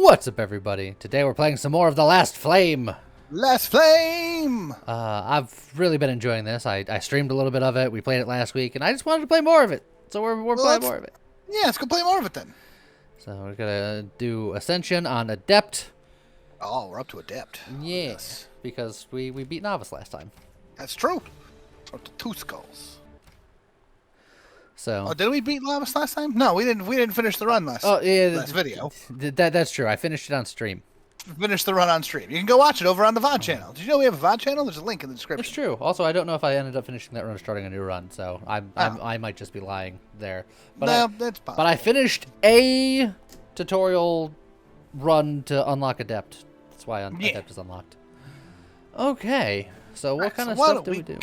What's up, everybody? Today we're playing some more of The Last Flame. Last Flame! I've really been enjoying this. I streamed a little bit of it. We played it last week, and I just wanted to play more of it. So we're playing more of it. Yeah, let's go play more of it then. So we're gonna do Ascension on Adept. Oh, we're up to Adept. Yes, because we beat Novice last time. That's true. Up to 2 skulls. So. Oh, did we beat Novice last time? No, we didn't. We didn't finish the run last video. That's true. I finished it on stream. Finished the run on stream. You can go watch it over on the VOD channel. Did you know we have a VOD channel? There's a link in the description. It's true. Also, I don't know if I ended up finishing that run or starting a new run, so I might just be lying there. But no, that's possible. But I finished a tutorial run to unlock Adept. That's why Adept is unlocked. Okay. So what kind of stuff do we do?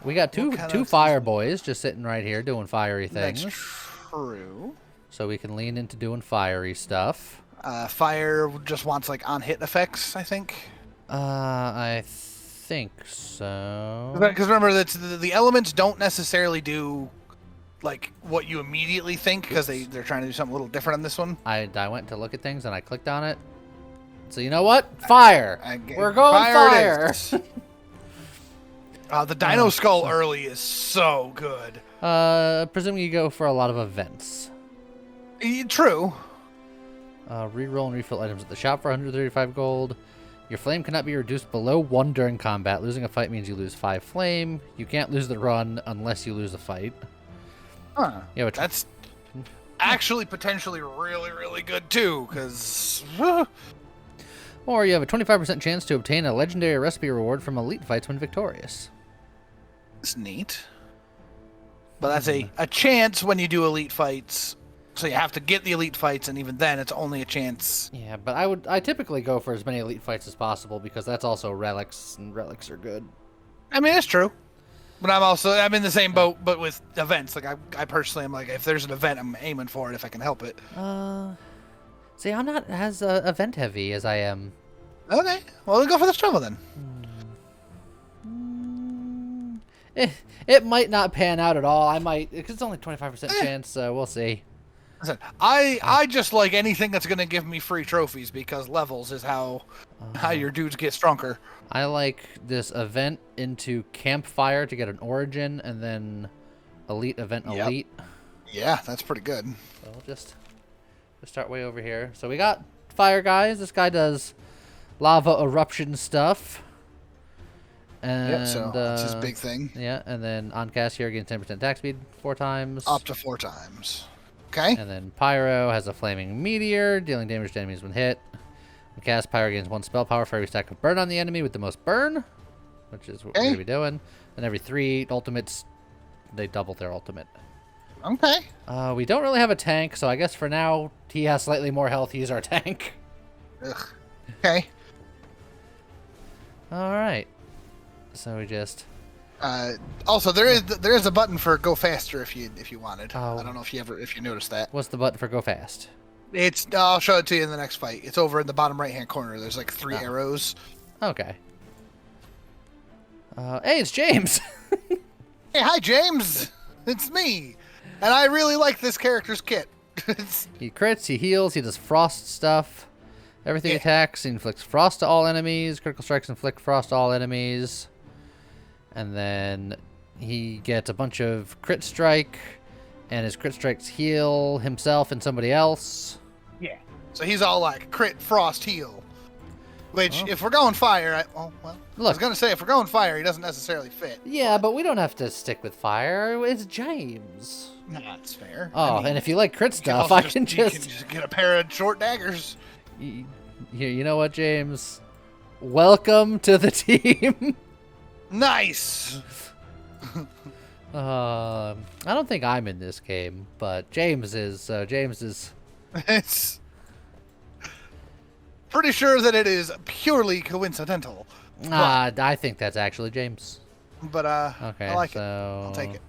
We got two fire boys just sitting right here doing fiery things. That's true. So we can lean into doing fiery stuff. Fire just wants like on hit effects, I think. I think so. Because remember that the elements don't necessarily do like what you immediately think, because they're trying to do something a little different on this one. I went to look at things and I clicked on it. So you know what? Fire. We're going fire. The Dino Skull early is so good. Presumably you go for a lot of events. True. Reroll and refill items at the shop for 135 gold. Your flame cannot be reduced below 1 during combat. Losing a fight means you lose 5 flame. You can't lose the run unless you lose a fight. Huh. Yeah, that's actually potentially really, really good too, because... Or you have a 25% chance to obtain a legendary recipe reward from elite fights when victorious. It's neat. But that's a chance when you do elite fights. So you have to get the elite fights, and even then, it's only a chance. Yeah, but I typically go for as many elite fights as possible, because that's also relics, and relics are good. I mean, it's true. But I'm in the same boat, but with events. Like, I personally am like, if there's an event, I'm aiming for it if I can help it. See, I'm not as event heavy as I am. Okay, well, we'll go for the struggle then. It might not pan out at all. I might, because it's only 25% chance, so we'll see. Listen, I just like anything that's going to give me free trophies, because levels is how your dudes get stronger. I like this event into campfire to get an origin, and then elite event elite. Yeah, that's pretty good. So we'll just start way over here. So we got fire guys. This guy does lava eruption stuff. And so that's his big thing. Yeah, and then on cast here gains 10% attack speed 4 times. Up to 4 times. Okay. And then Pyro has a flaming meteor, dealing damage to enemies when hit. When cast, Pyro gains 1 spell power for every stack of burn on the enemy with the most burn, which is what we're going to be doing. And every 3 ultimates, they double their ultimate. Okay. We don't really have a tank, so I guess for now, he has slightly more health. He's our tank. Ugh. Okay. All right. So we just... Also, there is a button for go faster if you wanted. Oh. I don't know if you noticed that. What's the button for go fast? I'll show it to you in the next fight. It's over in the bottom right hand corner. There's like 3 arrows. Okay. Hey, it's James. Hey, hi James. It's me. And I really like this character's kit. He crits, he heals, he does frost stuff. Everything attacks, he inflicts frost to all enemies. Critical strikes inflict frost to all enemies. And then he gets a bunch of crit strike, and his crit strikes heal himself and somebody else. Yeah. So he's all like crit, frost, heal. Which, if we're going fire, look, I was going to say, if we're going fire, he doesn't necessarily fit. Yeah, but we don't have to stick with fire. It's James. Nah, that's fair. Oh, and if you like crit stuff, you can just get a pair of short daggers. You know what, James? Welcome to the team. Nice. I don't think I'm in this game, but James is. James is. It's pretty sure that it is purely coincidental. I think that's actually James. But okay, I like it. So... I'll take it.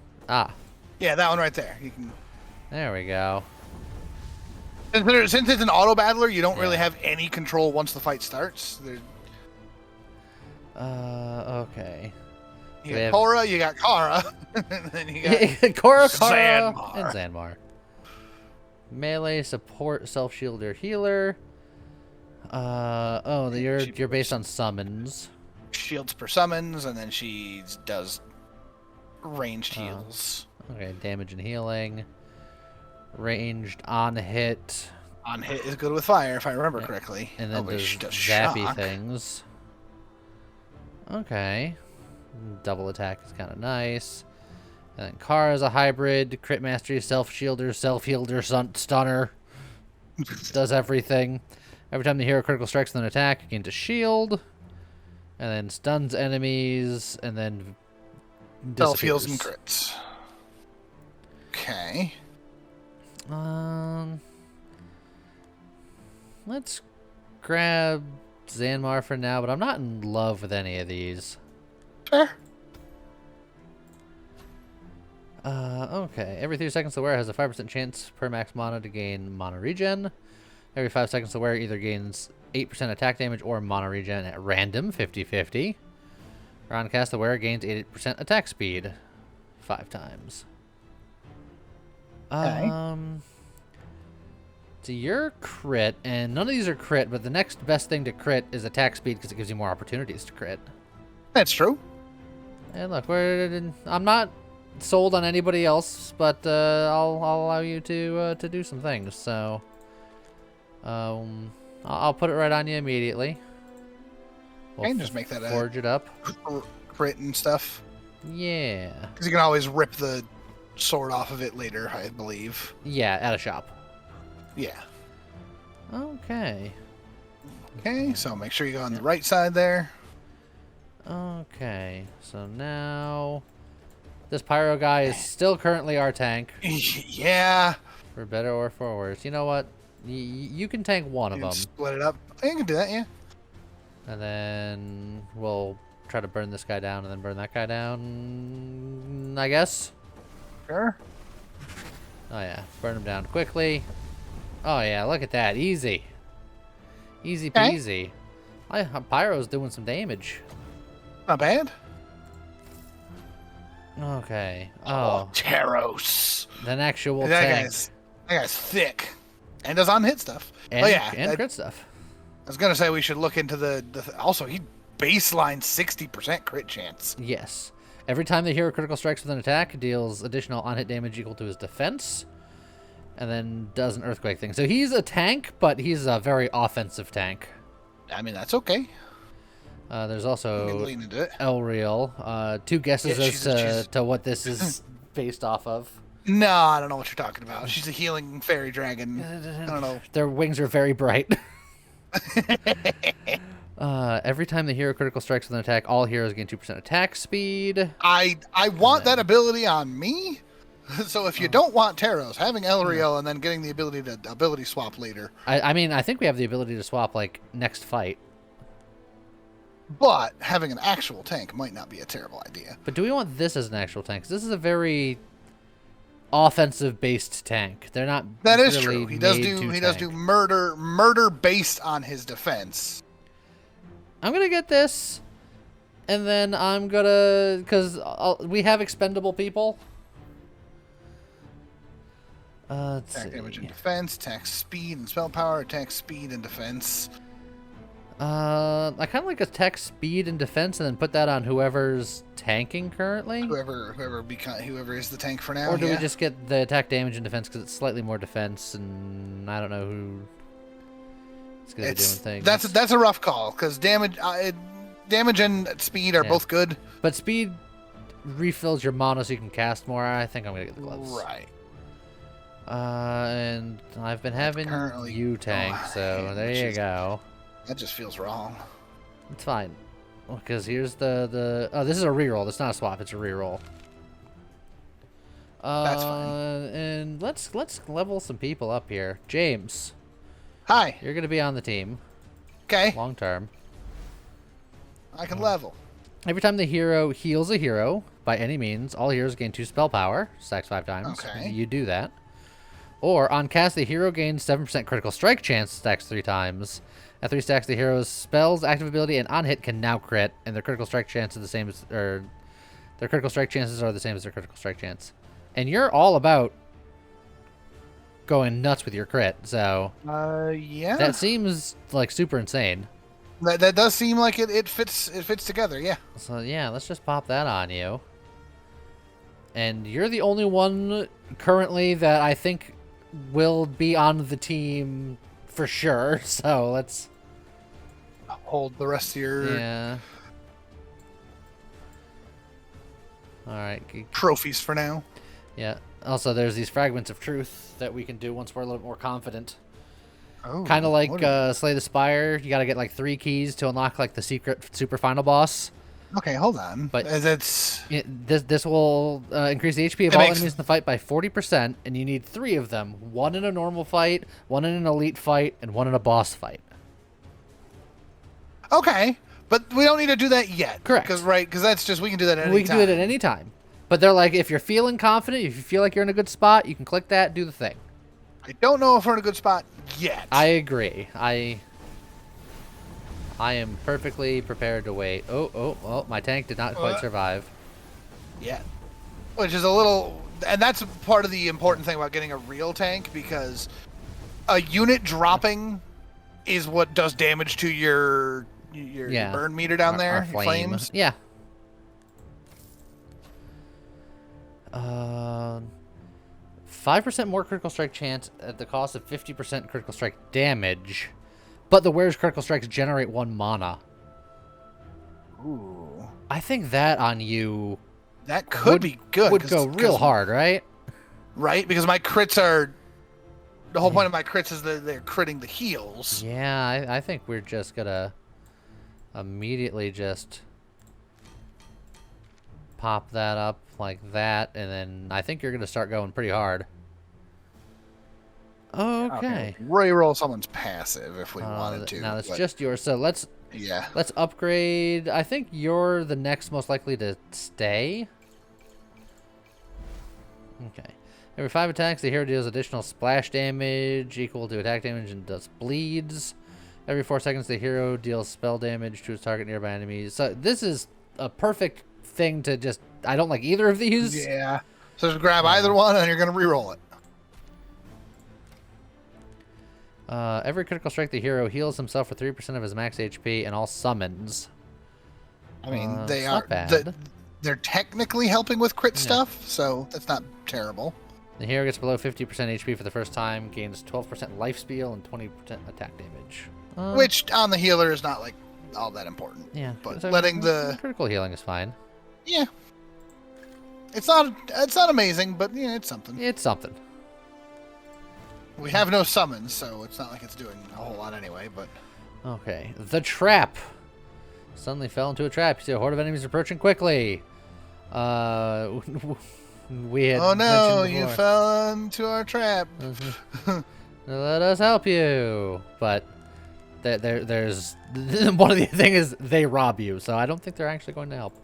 Yeah, that one right there. You can. There we go. Since it's an auto battler, you don't really have any control once the fight starts. Okay. You got Cora, you got Kara, and then you got Kara, Zanmar. And Zanmar. Melee, support, self-shield, or healer. You're based on summons. Shields per summons, and then she does ranged heals. Okay, damage and healing. Ranged on hit. On hit is good with fire, if I remember correctly. And then does she does zappy shock. things. Okay. Double attack is kind of nice. And then Kara is a hybrid. Crit mastery, self-shielder, self-healer, stunner. Does everything. Every time the hero critical strikes with an attack, you gain a shield. And then stuns enemies. And then Self-heals and crits. Okay. Let's grab Zanmar for now, but I'm not in love with any of these. Fair. Okay. Every 3 seconds, the wearer has a 5% chance per max mana to gain mana regen. Every 5 seconds, the wearer either gains 8% attack damage or mana regen at random, 50-50. Or on cast, the wearer gains 80% attack speed 5 times. Okay. So you're crit, and none of these are crit, but the next best thing to crit is attack speed because it gives you more opportunities to crit. That's true. And look, I'm not sold on anybody else, but I'll allow you to do some things. So I'll put it right on you immediately. We'll just make that forge it up. Crit and stuff. Yeah. Because you can always rip the sword off of it later, I believe. Yeah, at a shop. Yeah. Okay. Okay, so make sure you go on the right side there. Okay, so now this pyro guy is still currently our tank. Yeah. For better or for worse. You know what? You can tank one of them. Split it up. You can do that, yeah. And then we'll try to burn this guy down and then burn that guy down, I guess. Sure. Oh yeah, burn him down quickly. Oh yeah, look at that. Easy. Easy peasy. Pyro's doing some damage. Not bad. Okay. Oh, Taros. An actual tank. That guy's thick. And does on-hit stuff. And, oh, yeah. And crit stuff. I was going to say we should look into also, he baseline 60% crit chance. Yes. Every time the hero critical strikes with an attack, it deals additional on-hit damage equal to his defense. And then does an earthquake thing. So he's a tank, but he's a very offensive tank. I mean, that's okay. There's also lean into it. Elreal. 2 guesses as to what this is based off of. No, I don't know what you're talking about. She's a healing fairy dragon. I don't know. Their wings are very bright. Every time the hero critical strikes with an attack, all heroes gain 2% attack speed. I want that ability on me. So if you don't want Taros, having Elreal and then getting the ability to ability swap later. I mean, I think we have the ability to swap like next fight. But having an actual tank might not be a terrible idea. But do we want this as an actual tank? 'Cause this is a very offensive-based tank. They're not. That is really true. He does do murder based on his defense. I'm gonna get this, and then I'm gonna we have expendable people. Attack damage and defense, attack speed and spell power, attack speed and defense. I kind of like attack speed and defense, and then put that on whoever's tanking currently. Whoever is the tank for now. Or do we just get the attack damage and defense because it's slightly more defense, and I don't know who is going to be doing things. That's a rough call because damage and speed are both good. But speed refills your mana so you can cast more. I think I'm going to get the gloves. Right. And I've been having you tank, so there you go. That just feels wrong. It's fine. Because here's the oh, this is a reroll. That's not a swap. It's a reroll. That's fine. And let's level some people up here. James. Hi. You're gonna be on the team. Okay. Long term. I can level. Every time the hero heals a hero by any means, all heroes gain 2 spell power. Stacks 5 times. Okay. You do that. Or on cast, the hero gains 7% critical strike chance. Stacks 3 times. At 3 stacks, the hero's spells, active ability, and on hit can now crit, and their critical strike chance is the same as, or their critical strike chances are the same as their critical strike chance. And you're all about going nuts with your crit. So yeah. that seems like super insane. That does seem like it fits together. Yeah. So yeah, let's just pop that on you. And you're the only one currently that I think will be on the team for sure. So let's hold the rest of your All right. trophies for now. Yeah. Also, there's these fragments of truth that we can do once we're a little more confident. Oh, kind of like Slay the Spire. You got to get like 3 keys to unlock like the secret super final boss. Okay, hold on. But it's this will increase the HP of all enemies in the fight by 40%, and you need 3 of them: 1 in a normal fight, 1 in an elite fight, and 1 in a boss fight. Okay, but we don't need to do that yet. Correct. Because that's just we can do that at any time. We can do it at any time. But they're like, if you're feeling confident, if you feel like you're in a good spot, you can click that, do the thing. I don't know if we're in a good spot yet. I agree. I am perfectly prepared to wait. Oh, my tank did not quite survive. Yeah. Which is a little... And that's part of the important thing about getting a real tank, because a unit dropping is what does damage to your burn meter down there. Our flames. Yeah. 5% more critical strike chance at the cost of 50% critical strike damage. But the wearer's critical strikes generate 1 mana. Ooh. I think that on you... That could be good. Would go real hard, right? Right? Because my crits are... The whole point of my crits is that they're critting the heals. Yeah, I think we're just gonna immediately just pop that up like that, and then I think you're gonna start going pretty hard. Okay. Reroll someone's passive if we wanted to. Now that's just yours. So let's upgrade. I think you're the next most likely to stay. Okay. Every 5 attacks, the hero deals additional splash damage equal to attack damage and does bleeds. Every 4 seconds, the hero deals spell damage to its target nearby enemies. So this is a perfect thing to just... I don't like either of these. Yeah. So just grab either one and you're going to reroll it. Every critical strike, the hero heals himself for 3% of his max HP and all summons. I mean, they're technically helping with crit stuff, so that's not terrible. The hero gets below 50% HP for the first time, gains 12% life steal and 20% attack damage. Which, on the healer, is not, like, all that important. Yeah. But letting the... Critical healing is fine. Yeah. It's not amazing, but, yeah, it's something. It's something. We have no summons, so it's not like it's doing a whole lot anyway, but... Okay. The trap. Suddenly fell into a trap. You see a horde of enemies approaching quickly. We had oh no, you fell into our trap. Let us help you. But there's one of the thing is they rob you, so I don't think they're actually going to help.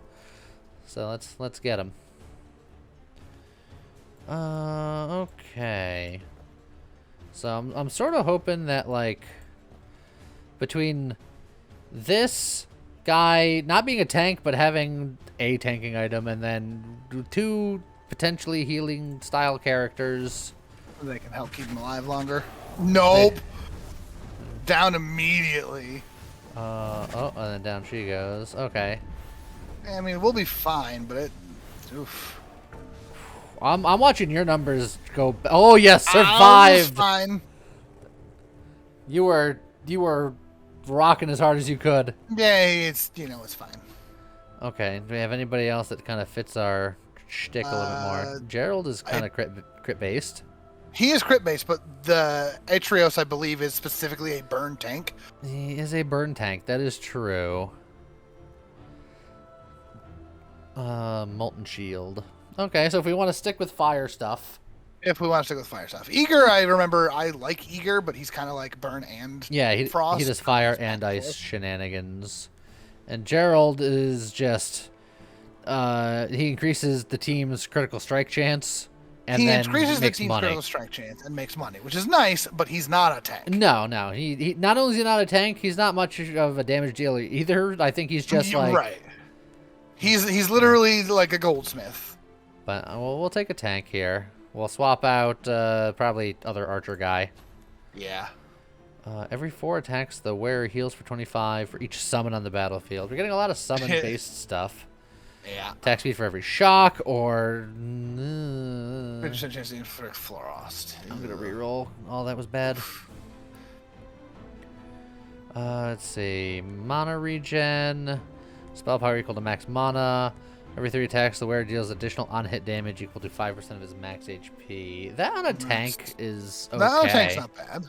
So let's get them. Okay. So I'm sort of hoping that like between this guy not being a tank but having a tanking item and then 2 potentially healing style characters, they can help keep him alive longer. Nope. Down immediately. Oh, and then down she goes. Okay. I mean, we'll be fine, but oof. I'm watching your numbers go. Oh yes, survived. I was fine. You were rocking as hard as you could. Yeah, it's fine. Okay. Do we have anybody else that kind of fits our shtick a little bit more? Gerald is kind of crit based. He is crit based, but the Atrios, I believe, is specifically a burn tank. He is a burn tank. That is true. Molten shield. Okay, so if we want to stick with fire stuff. If we want to stick with fire stuff. Eager, I remember, I like Eager, but he's kind of like burn and frost. He does fire and ice shenanigans. And Gerald is just... he increases the team's critical strike chance. And he then increases the makes team's money. critical strike chance and makes money, which is nice, but he's not a tank. No. He not only is he not a tank, he's not much of a damage dealer either. I think he's just like... Right. He's literally like a goldsmith. But we'll take a tank here. We'll swap out probably other archer guy. Yeah. Every 4 attacks, the wearer heals for 25 for each summon on the battlefield. We're getting a lot of summon-based stuff. Yeah. Attack speed for every shock, or... Chance to inflict frost. I'm going to reroll. Oh, that was bad. Let's see. Mana regen. Spell power equal to max mana. Every 3 attacks, the wearer deals additional on-hit damage equal to 5% of his max HP. That on a tank is okay. That on a tank's not bad.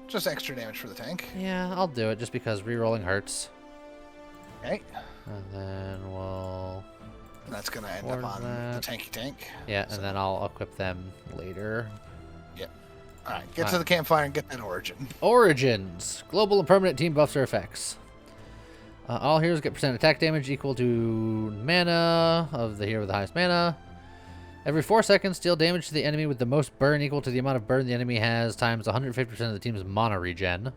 Just extra damage for the tank. Yeah, I'll do it just because rerolling hurts. Okay. And then we'll... And that's going to end up on the tanky tank. Yeah, and then I'll equip them later. Yep. All right, get to the campfire and get that origin. Origins. Global and permanent team buffs or effects. All heroes get percent attack damage equal to mana of the hero with the highest mana. Every 4 seconds, deal damage to the enemy with the most burn equal to the amount of burn the enemy has times 150% of the team's mana regen.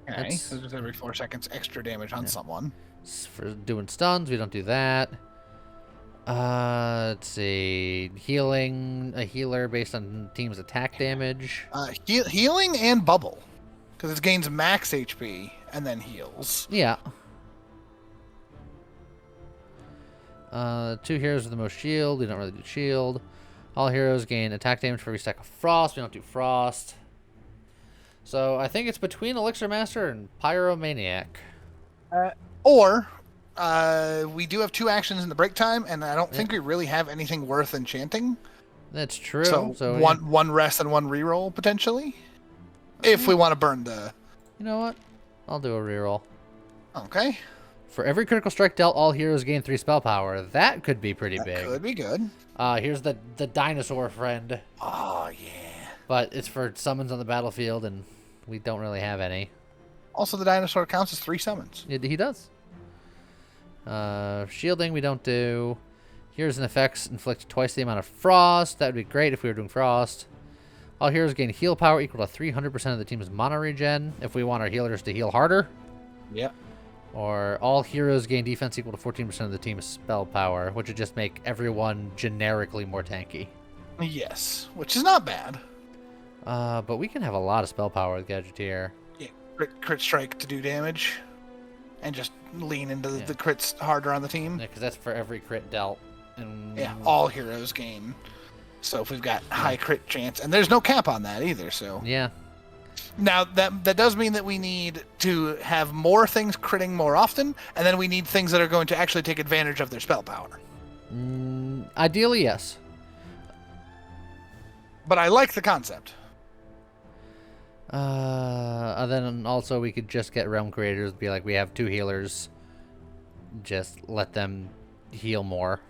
Okay, so just every 4 seconds extra damage on someone. For doing stuns, we don't do that. Let's see. Healing, a healer based on team's attack damage. Healing and bubble. Because it gains max HP and then heals. Yeah. 2 heroes with the most shield. We don't really do shield. All heroes gain attack damage for every stack of frost. We don't do frost. So I think it's between Elixir Master and Pyromaniac. We do have 2 actions in the break time, and I don't think we really have anything worth enchanting. That's true. So one rest and 1 reroll, potentially. If we want to burn the... You know what? I'll do a reroll. Okay. For every critical strike dealt, all heroes gain 3 spell power. That could be pretty big. Could be good. Here's the dinosaur friend. Oh, yeah. But it's for summons on the battlefield, and we don't really have any. Also, the dinosaur counts as 3 summons. He does. Shielding we don't do. Heroes and effects inflict twice the amount of frost. That would be great if we were doing frost. All heroes gain heal power equal to 300% of the team's mana regen if we want our healers to heal harder. Yep. Or all heroes gain defense equal to 14% of the team's spell power, which would just make everyone generically more tanky. Yes, which is not bad. But we can have a lot of spell power with Gadgeteer. Yeah, crit strike to do damage. And just lean into the crits harder on the team. Yeah, because that's for every crit dealt. And... Yeah, all heroes gain. So if we've got high crit chance, and there's no cap on that either, so... Yeah. Now, that does mean that we need to have more things critting more often, and then we need things that are going to actually take advantage of their spell power. Ideally, yes. But I like the concept. Then also we could just get Realm Creators, be like, we have 2 healers. Just let them heal more.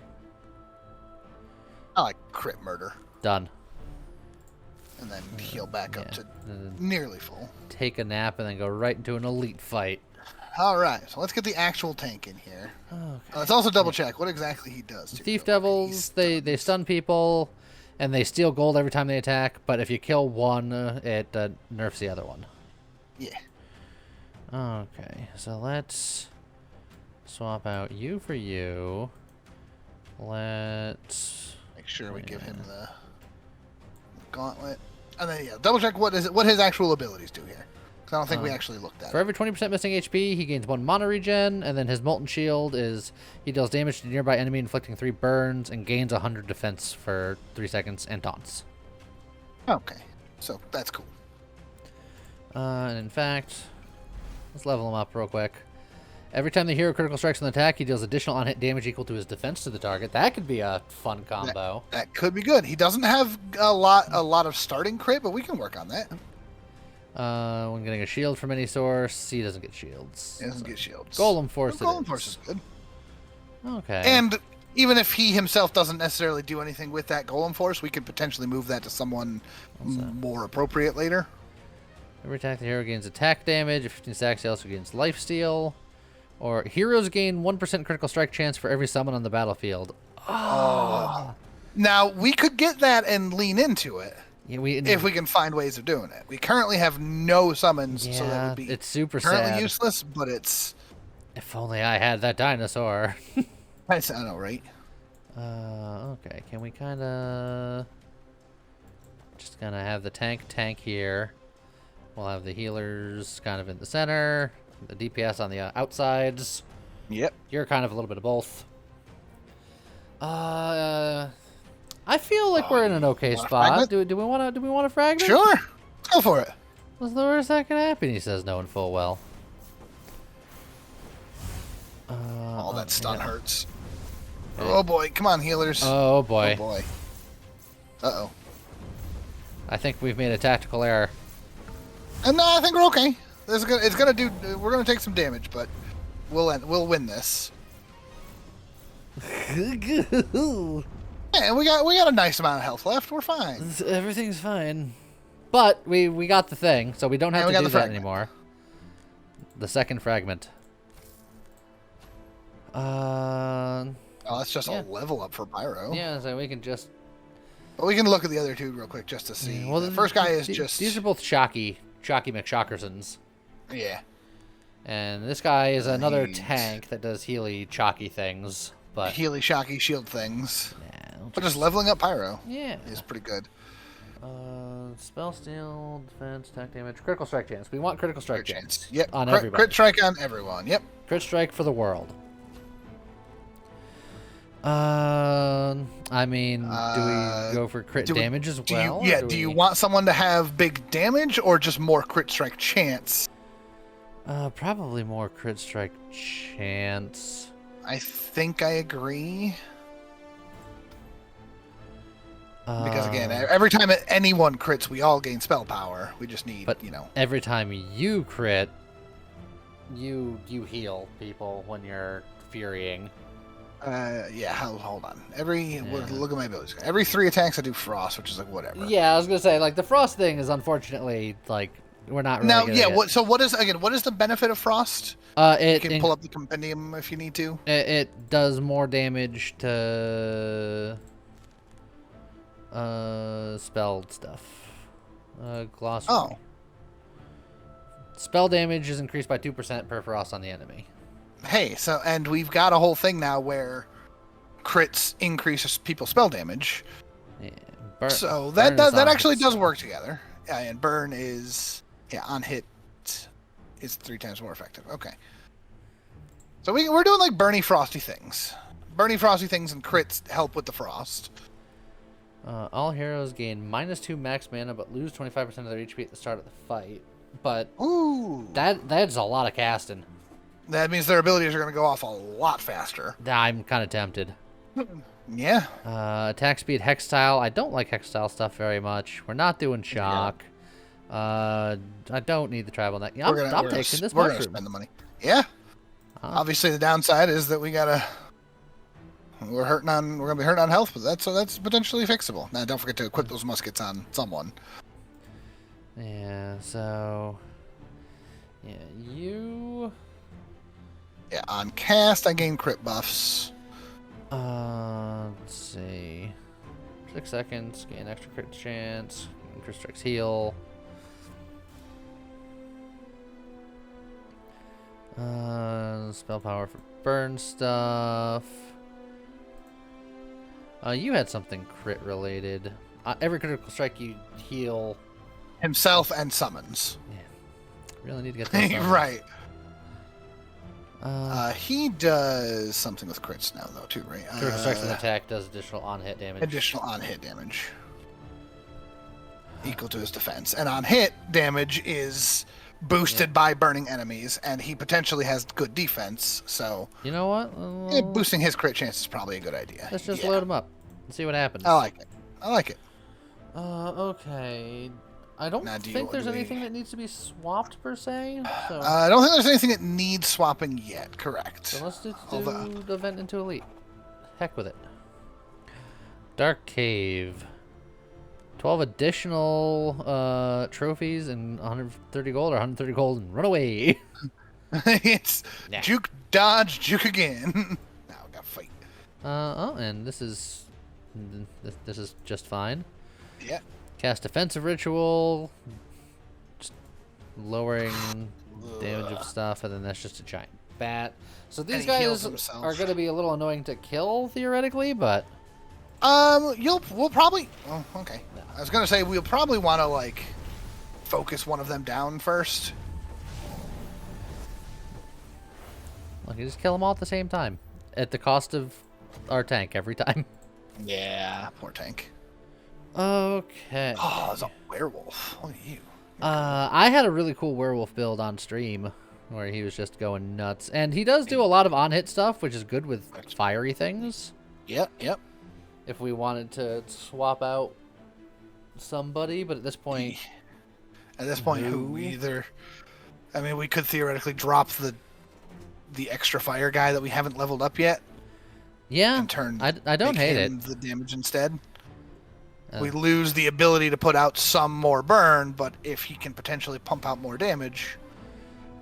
I like crit murder. Done. And then heal back up to nearly full. Take a nap and then go right into an elite fight. Alright, so let's get the actual tank in here. Okay. Let's also double check what exactly he does. Thief Devils, they stun people, and they steal gold every time they attack, but if you kill one, it nerfs the other one. Yeah. Okay, so let's swap out you for you. Let's... Make sure we give him the gauntlet. And then, double check what his actual abilities do here. Because I don't think we actually looked at it. For every 20% missing HP, he gains 1 mana regen, and then his Molten Shield is he deals damage to a nearby enemy, inflicting 3 burns, and gains 100 defense for 3 seconds, and taunts. Okay, so that's cool. And in fact, let's level him up real quick. Every time the hero critical strikes an attack, he deals additional on-hit damage equal to his defense to the target. That could be a fun combo. That could be good. He doesn't have a lot of starting crit, but we can work on that. When getting a shield from any source, he doesn't get shields. He doesn't get shields. Golem Force. Golem Force is good. Okay. And even if he himself doesn't necessarily do anything with that Golem Force, we could potentially move that to someone more appropriate later. Every attack the hero gains attack damage. If 15 stacks, he also gains lifesteal. Or heroes gain 1% critical strike chance for every summon on the battlefield. Oh. Now, we could get that and lean into it. Yeah, if we can find ways of doing it. We currently have no summons, so that would be it's super currently sad. Useless, but it's... If only I had that dinosaur. I know, right? Okay, can we kind of... Just gonna have the tank here. We'll have the healers kind of in the center, the DPS on the outsides. Yep. You're kind of a little bit of both. I feel like we're in an okay spot. Do we want to fragment? Sure. Go for it. What's the worst that can happen? He says, knowing full well. All that stun hurts. Okay. Oh boy, come on, healers. Oh boy. Oh boy. Uh-oh. I think we've made a tactical error. And no, I think we're okay. It's gonna do. We're gonna take some damage, but we'll win this. And we got a nice amount of health left. We're fine. Everything's fine. But we got the thing, so we don't have to do that anymore. The second fragment. Oh, that's just a level up for Pyro. Yeah, so we can just... But we can look at the other two real quick just to see. Yeah, well, the first guy is just... These are both Shocky McShockersons. Yeah. And this guy is another tank that does Healy Chalky things. But Healy Shocky shield things. Yeah, but just leveling up Pyro. Yeah. Is pretty good. Spell steal, defense, attack damage, critical strike chance. We want critical strike chance. Yep. On everybody. Crit strike on everyone. Yep. Crit strike for the world. I mean, do we go for crit damage as well? Do you want someone to have big damage or just more crit strike chance? Probably more crit strike chance. I think I agree. Because again, every time anyone crits, we all gain spell power. We just need, every time you crit, you heal people when you're furying. Yeah, hold on. Look at my abilities. Every 3 attacks I do frost, which is like whatever. Yeah, I was gonna say, like, the frost thing is unfortunately, like, we're not really gonna get... So what is the benefit of frost? You can pull up the compendium if you need to. It does more damage to spelled stuff. Glossary. Oh. Spell damage is increased by 2% per frost on the enemy. Hey, and we've got a whole thing now where crits increases people's spell damage. Yeah, so that actually does work together. Yeah, and burn is on hit is 3 times more effective. Okay. So we're doing like Burny Frosty things. Burny Frosty things and crits help with the frost. All heroes gain -2 max mana but lose 25% of their HP at the start of the fight. But that's a lot of casting. That means their abilities are going to go off a lot faster. I'm kind of tempted. Yeah. Attack speed, Hextile. I don't like Hextile stuff very much. We're not doing shock. Yeah. I don't need the tribal neck. Yeah, I'm taking this mushroom. We're going to spend the money. Yeah. Obviously, the downside is that we're going to be hurting on health, but that's potentially fixable. Now, don't forget to equip those muskets on someone. Yeah. So. Yeah, you. Yeah, on cast, I gain crit buffs. Let's see. 6 seconds, gain extra crit chance, crit strikes heal. Spell power for burn stuff. You had something crit related. Every critical strike you heal himself and summons. Yeah. Really need to get that. Right. He does something with crits now, though, too, right? Critical strikes and attack does additional on-hit damage. Additional on-hit damage. Equal to his defense. And on-hit damage is boosted by burning enemies, and he potentially has good defense, so... You know what? Boosting his crit chance is probably a good idea. Let's just load him up and see what happens. I like it. Okay... I don't think there's anything that needs to be swapped, per se. So. I don't think there's anything that needs swapping yet, correct. So let's just do the event into Elite. Heck with it. Dark Cave. 12 additional trophies and 130 gold, or 130 gold and run away. It's juke, dodge, juke again. Now we gotta fight. And this is just fine. Yeah. Cast defensive ritual, just lowering damage of stuff, and then that's just a giant bat. So these guys are going to be a little annoying to kill, theoretically, but... We'll probably. Oh, okay. I was gonna say we'll probably want to like focus one of them down first. Look, you just kill them all at the same time, at the cost of our tank every time. Yeah, poor tank. Okay. Oh, it's a werewolf. Look at you. I had a really cool werewolf build on stream where he was just going nuts, and he does do a lot of on-hit stuff, which is good with fiery things. Yep. If we wanted to swap out somebody, but at this point, who either? I mean, we could theoretically drop the extra fire guy that we haven't leveled up yet. Yeah, and turn. I don't hate it. The damage instead. We lose the ability to put out some more burn, but if he can potentially pump out more damage.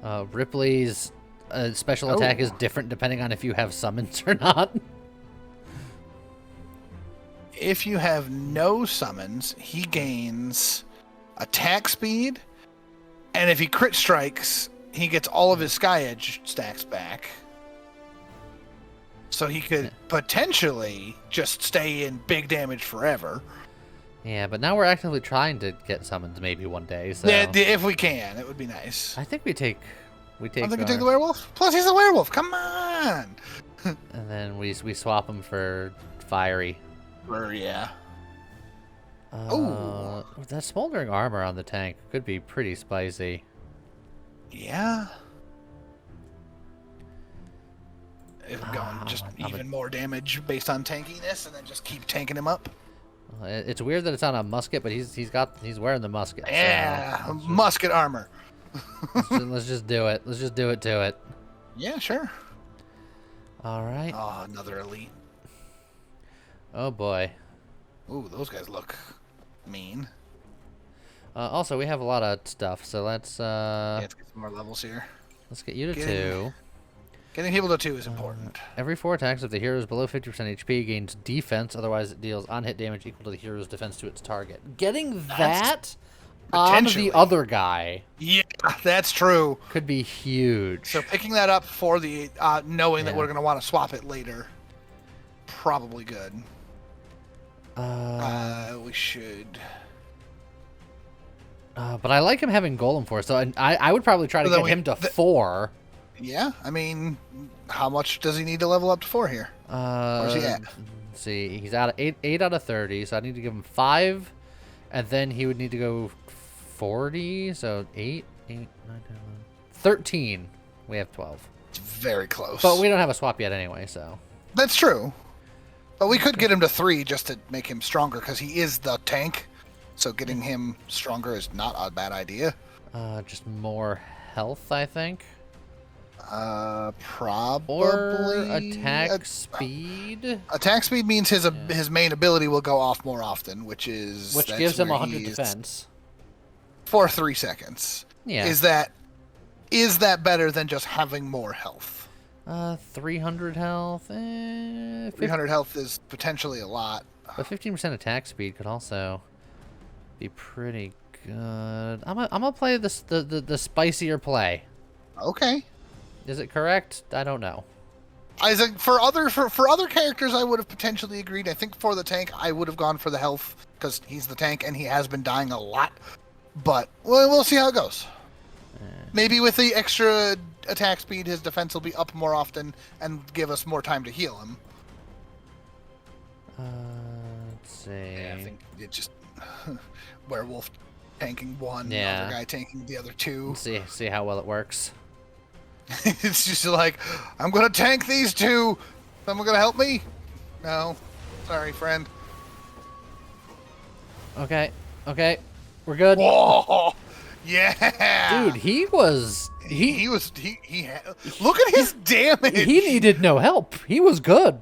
Ripley's special attack is different depending on if you have summons or not. If you have no summons, he gains attack speed, and if he crit strikes, he gets all of his Sky Edge stacks back. So he could potentially just stay in big damage forever. Yeah, but now we're actively trying to get summons maybe one day. So yeah, if we can, it would be nice. I think we take. I think we take the werewolf. Plus, he's a werewolf. Come on. And then we swap him for fiery. Yeah. That smoldering armor on the tank could be pretty spicy. Yeah. If we're going just even more damage based on tankiness, and then just keep tanking him up. It's weird that it's on a musket, but he's wearing the musket. Yeah, so musket armor. let's just do it. Let's just do it to it. Yeah, sure. All right. Oh, another elite. Oh boy. Ooh, those guys look mean. Also, we have a lot of stuff, so let's let's get some more levels here. Let's get you to 2. Getting people to 2 is important. Every 4 attacks, if the hero is below 50% HP, gains defense. Otherwise, it deals on-hit damage equal to the hero's defense to its target. Getting that on the other guy. Yeah, that's true. Could be huge. So picking that up for the knowing that we're going to want to swap it later, probably good. We should. But I like him having Golem Force, so I would probably try to get him to 4. Yeah, I mean, how much does he need to level up to 4 here? Where's he at? Let's see, he's out of 8 out of 30, so I need to give him 5, and then he would need to go 40, so 8, 9, 10, 11, 13. We have 12. It's very close. But we don't have a swap yet anyway, so. That's true. But we could get him to 3 just to make him stronger, because he is the tank. So getting him stronger is not a bad idea. Just more health, I think. Probably. Or attack speed. Attack speed means his main ability will go off more often, which gives him 100 defense for 3 seconds. Yeah. Is that better than just having more health? 300 health. 300 health is potentially a lot. But 15% attack speed could also be pretty good. I'm gonna play the spicier play. Okay. Is it correct? I don't know. I think for other characters, I would have potentially agreed. I think for the tank, I would have gone for the health because he's the tank and he has been dying a lot. But we'll see how it goes. Maybe with the extra attack speed, his defense will be up more often and give us more time to heal him. Let's see. Yeah, I think it just werewolf tanking 1, the other guy tanking the other 2. See how well it works. It's just like, I'm gonna tank these 2. Someone gonna help me? No, sorry, friend. Okay, we're good. Whoa, yeah, dude, he was. Look at his damage. He needed no help. He was good.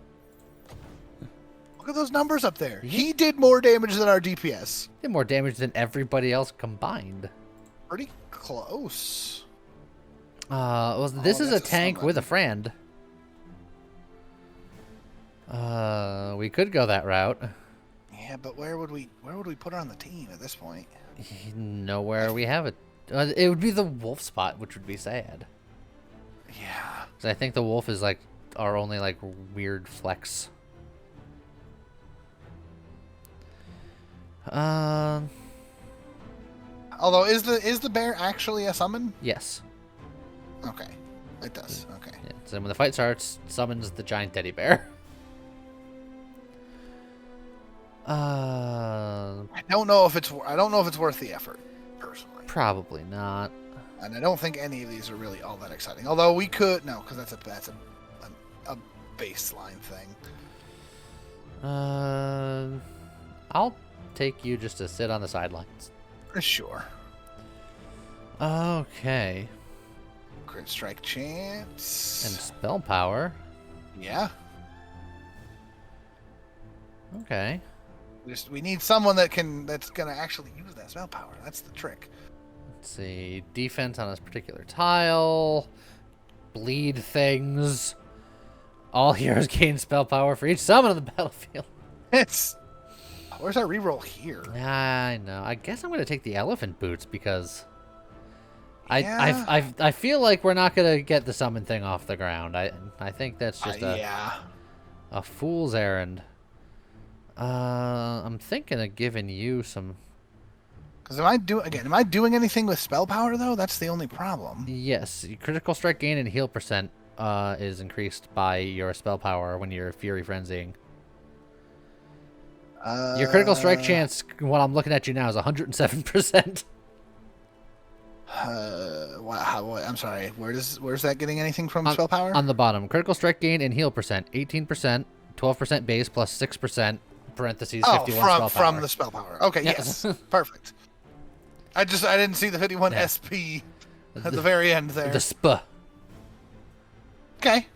Look at those numbers up there. He did more damage than our DPS. He did more damage than everybody else combined. Pretty close. This is a tank with a friend. We could go that route. Yeah, but where would we put her on the team at this point? Nowhere we have it. It would be the wolf spot, which would be sad. Yeah. 'Cause I think the wolf is like our only like weird flex. Although, is the bear actually a summon? Yes. Okay, it does. Okay. Yeah, so when the fight starts, summons the giant teddy bear. I don't know if it's worth the effort, personally. Probably not. And I don't think any of these are really all that exciting. Although we could because that's a baseline thing. I'll take you just to sit on the sidelines. Sure. Okay. Crit strike chance. And spell power. Yeah. Okay. We need someone that's gonna actually use that spell power. That's the trick. Let's see. Defense on this particular tile. Bleed things. All heroes gain spell power for each summon on the battlefield. Where's our reroll here? I know. I guess I'm gonna take the elephant boots because Yeah. I feel like we're not gonna get the summon thing off the ground. I think that's just a fool's errand. I'm thinking of giving you some. Because am I doing anything with spell power though? That's the only problem. Yes, critical strike gain and heal percent is increased by your spell power when you're Fury Frenzying. Your critical strike chance, what I'm looking at you now, is 107%. I'm sorry. Where's that getting anything from spell power? On the bottom, critical strike gain and heal percent, 18%, 12% base plus 6%. Parentheses 51 spell power. From the spell power. Okay, yes. Perfect. I didn't see the 51 SP at the very end there. The sp. Okay.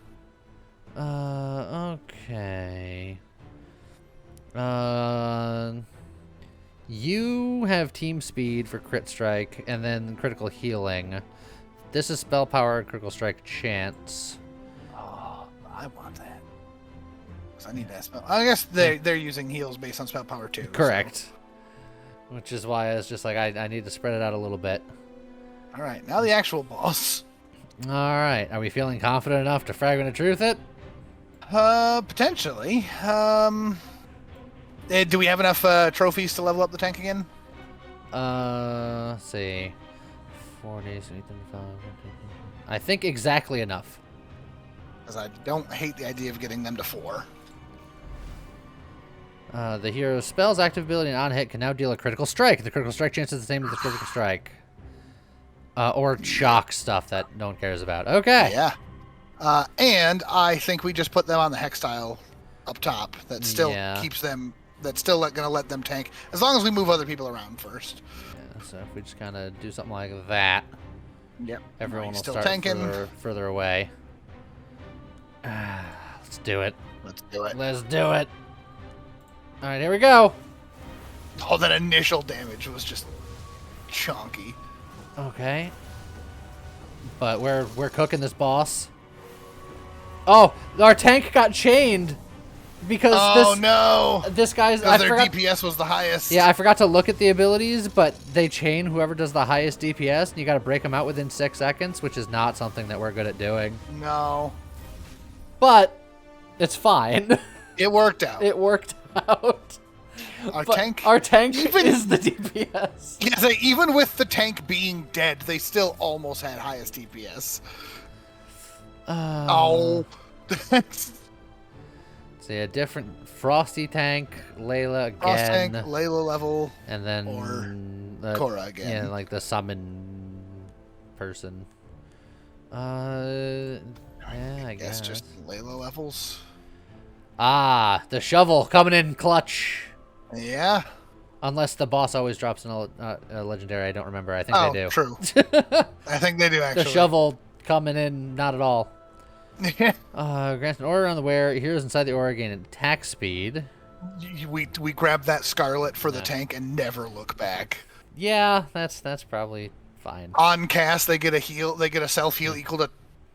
Okay. You have team speed for crit strike and then critical healing. This is spell power, critical strike chance. Oh, I want that. I need that spell. I guess they're using heals based on spell power too. Correct. So. Which is why it's just like I need to spread it out a little bit. All right, now the actual boss. All right, are we feeling confident enough to Fragment of Truth it? Potentially. Do we have enough trophies to level up the tank again? Let's see. 4 days, 35. I think exactly enough. Because I don't hate the idea of getting them to 4. The hero's spell's active ability and on hit can now deal a critical strike. The critical strike chance is the same as the critical strike. Or shock stuff that no one cares about. Okay. Yeah. And I think we just put them on the hex tile up top. That still keeps them. That's still going to let them tank as long as we move other people around first. Yeah, so if we just kind of do something like that, yep, everyone will still start tanking. Further away. Let's do it. Let's do it. Let's do it. All right, here we go. Oh, that initial damage was just chunky. Okay. But we're cooking this boss. Oh, our tank got chained because this guy's their DPS was the highest. Yeah, I forgot to look at the abilities, but they chain whoever does the highest DPS, and you got to break them out within 6 seconds, which is not something that we're good at doing. No. But it's fine. It worked out. It worked out. Our tank is the DPS. Yeah, so even with the tank being dead, they still almost had highest DPS. See, a different Frosty tank, Layla again. Frost tank, Layla level. And then Korra again. Yeah, like the summon person. Yeah, I guess. Just Layla levels. Ah, the shovel coming in clutch. Yeah. Unless the boss always drops in a legendary, I don't remember. I think they do. True. I think they do, actually. The shovel coming in, not at all. Grants an order on the wearer. Heroes inside the aura gain attack speed. We grab that Scarlet for the tank and never look back. Yeah, that's probably fine. On cast, they get a heal. They get a self heal equal to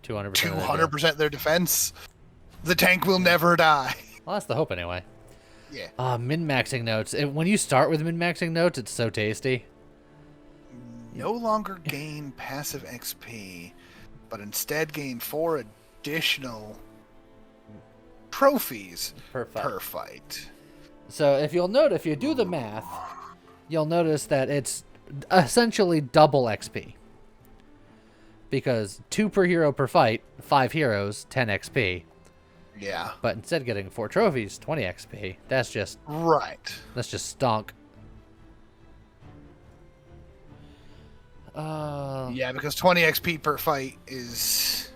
200% their defense. The tank will never die. Well, that's the hope anyway. Yeah. Min-maxing notes. When you start with min-maxing notes, it's so tasty. No longer gain passive XP, but instead gain 4 additional trophies per fight. So if you'll note, if you do the math, you'll notice that it's essentially double XP. Because 2 per hero per fight, 5 heroes, 10 XP. Yeah. But instead getting 4 trophies, 20 XP. That's just stonk. Yeah, because 20 XP per fight is...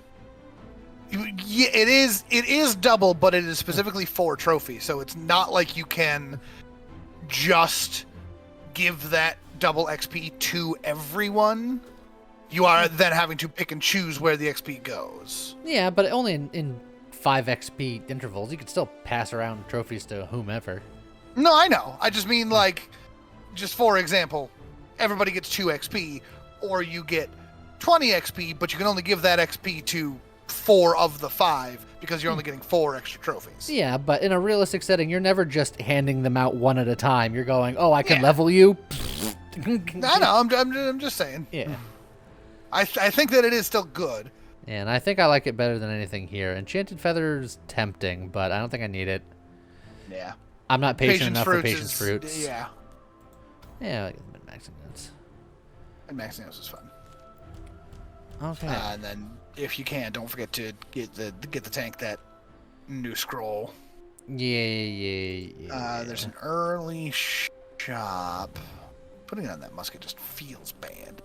Yeah, it is double, but it is specifically 4 trophies, so it's not like you can just give that double XP to everyone. You are then having to pick and choose where the XP goes. Yeah, but only in 5 XP intervals. You could still pass around trophies to whomever. No, I know. I just mean, like, just for example, everybody gets 2 XP, or you get 20 XP, but you can only give that XP to 4 of the 5 because you're only getting 4 extra trophies. Yeah, but in a realistic setting, you're never just handing them out one at a time. You're going, oh, I can level you. I know. I'm just saying. Yeah. I think that it is still good. And I think I like it better than anything here. Enchanted Feather's tempting, but I don't think I need it. Yeah. I'm not patient enough for Patience Fruits. Yeah. Yeah, I get maxing notes. And maxing notes is fun. Okay. And then, if you can, don't forget to get the tank that new scroll. Yeah. There's an early shop. Putting it on that musket just feels bad.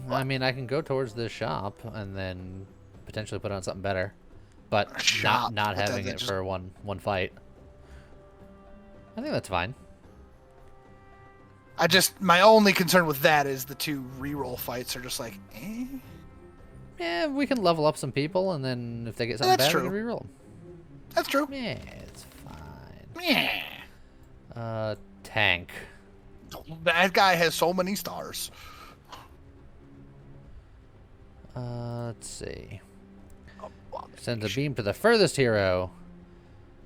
I mean, I can go towards this shop and then potentially put on something better, but not having it for one fight. I think that's fine. My only concern with that is the 2 reroll fights are just like, eh? Yeah, we can level up some people, and then if they get something bad, we can reroll them. That's true. Yeah, it's fine. Yeah. Tank. That guy has so many stars. Let's see. Sends a beam to the furthest hero.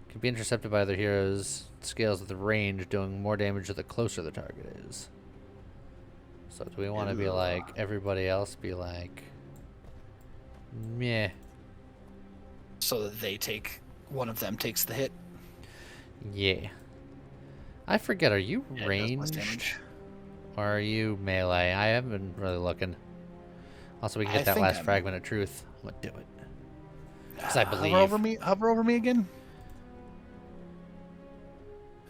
Can be intercepted by other heroes. Scales with the range, doing more damage the closer the target is. So do we want to be like everybody else? Be like, meh. So that one of them takes the hit. Yeah. I forget. Are you ranged or are you melee? I haven't been really looking. Also, we can get that last fragment of truth. I'm gonna do it. Because I believe. Hover over me again.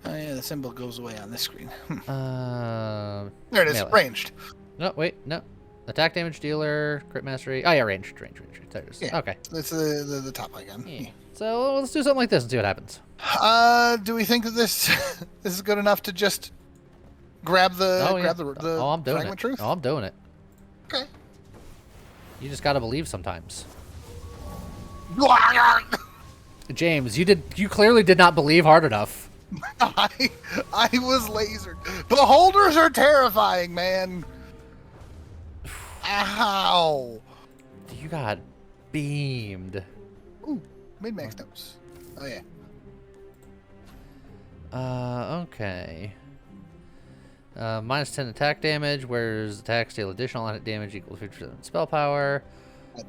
Oh yeah, the symbol goes away on this screen. There it is. Melee. Ranged. No, wait, no. Attack damage dealer, crit mastery. Oh yeah, ranged. There it is. Yeah, okay. It's the top icon. Yeah. So let's do something like this and see what happens. Do we think that this is good enough to just grab the I'm doing fragment it. truth? Oh, I'm doing it. Okay. You just gotta believe sometimes. James, you clearly did not believe hard enough. I was lasered. Beholders are terrifying, man. Ow. You got beamed. Ooh, mid-max notes. Oh yeah. Okay. Minus 10 attack damage, whereas attacks deal additional damage equal to 50% spell power.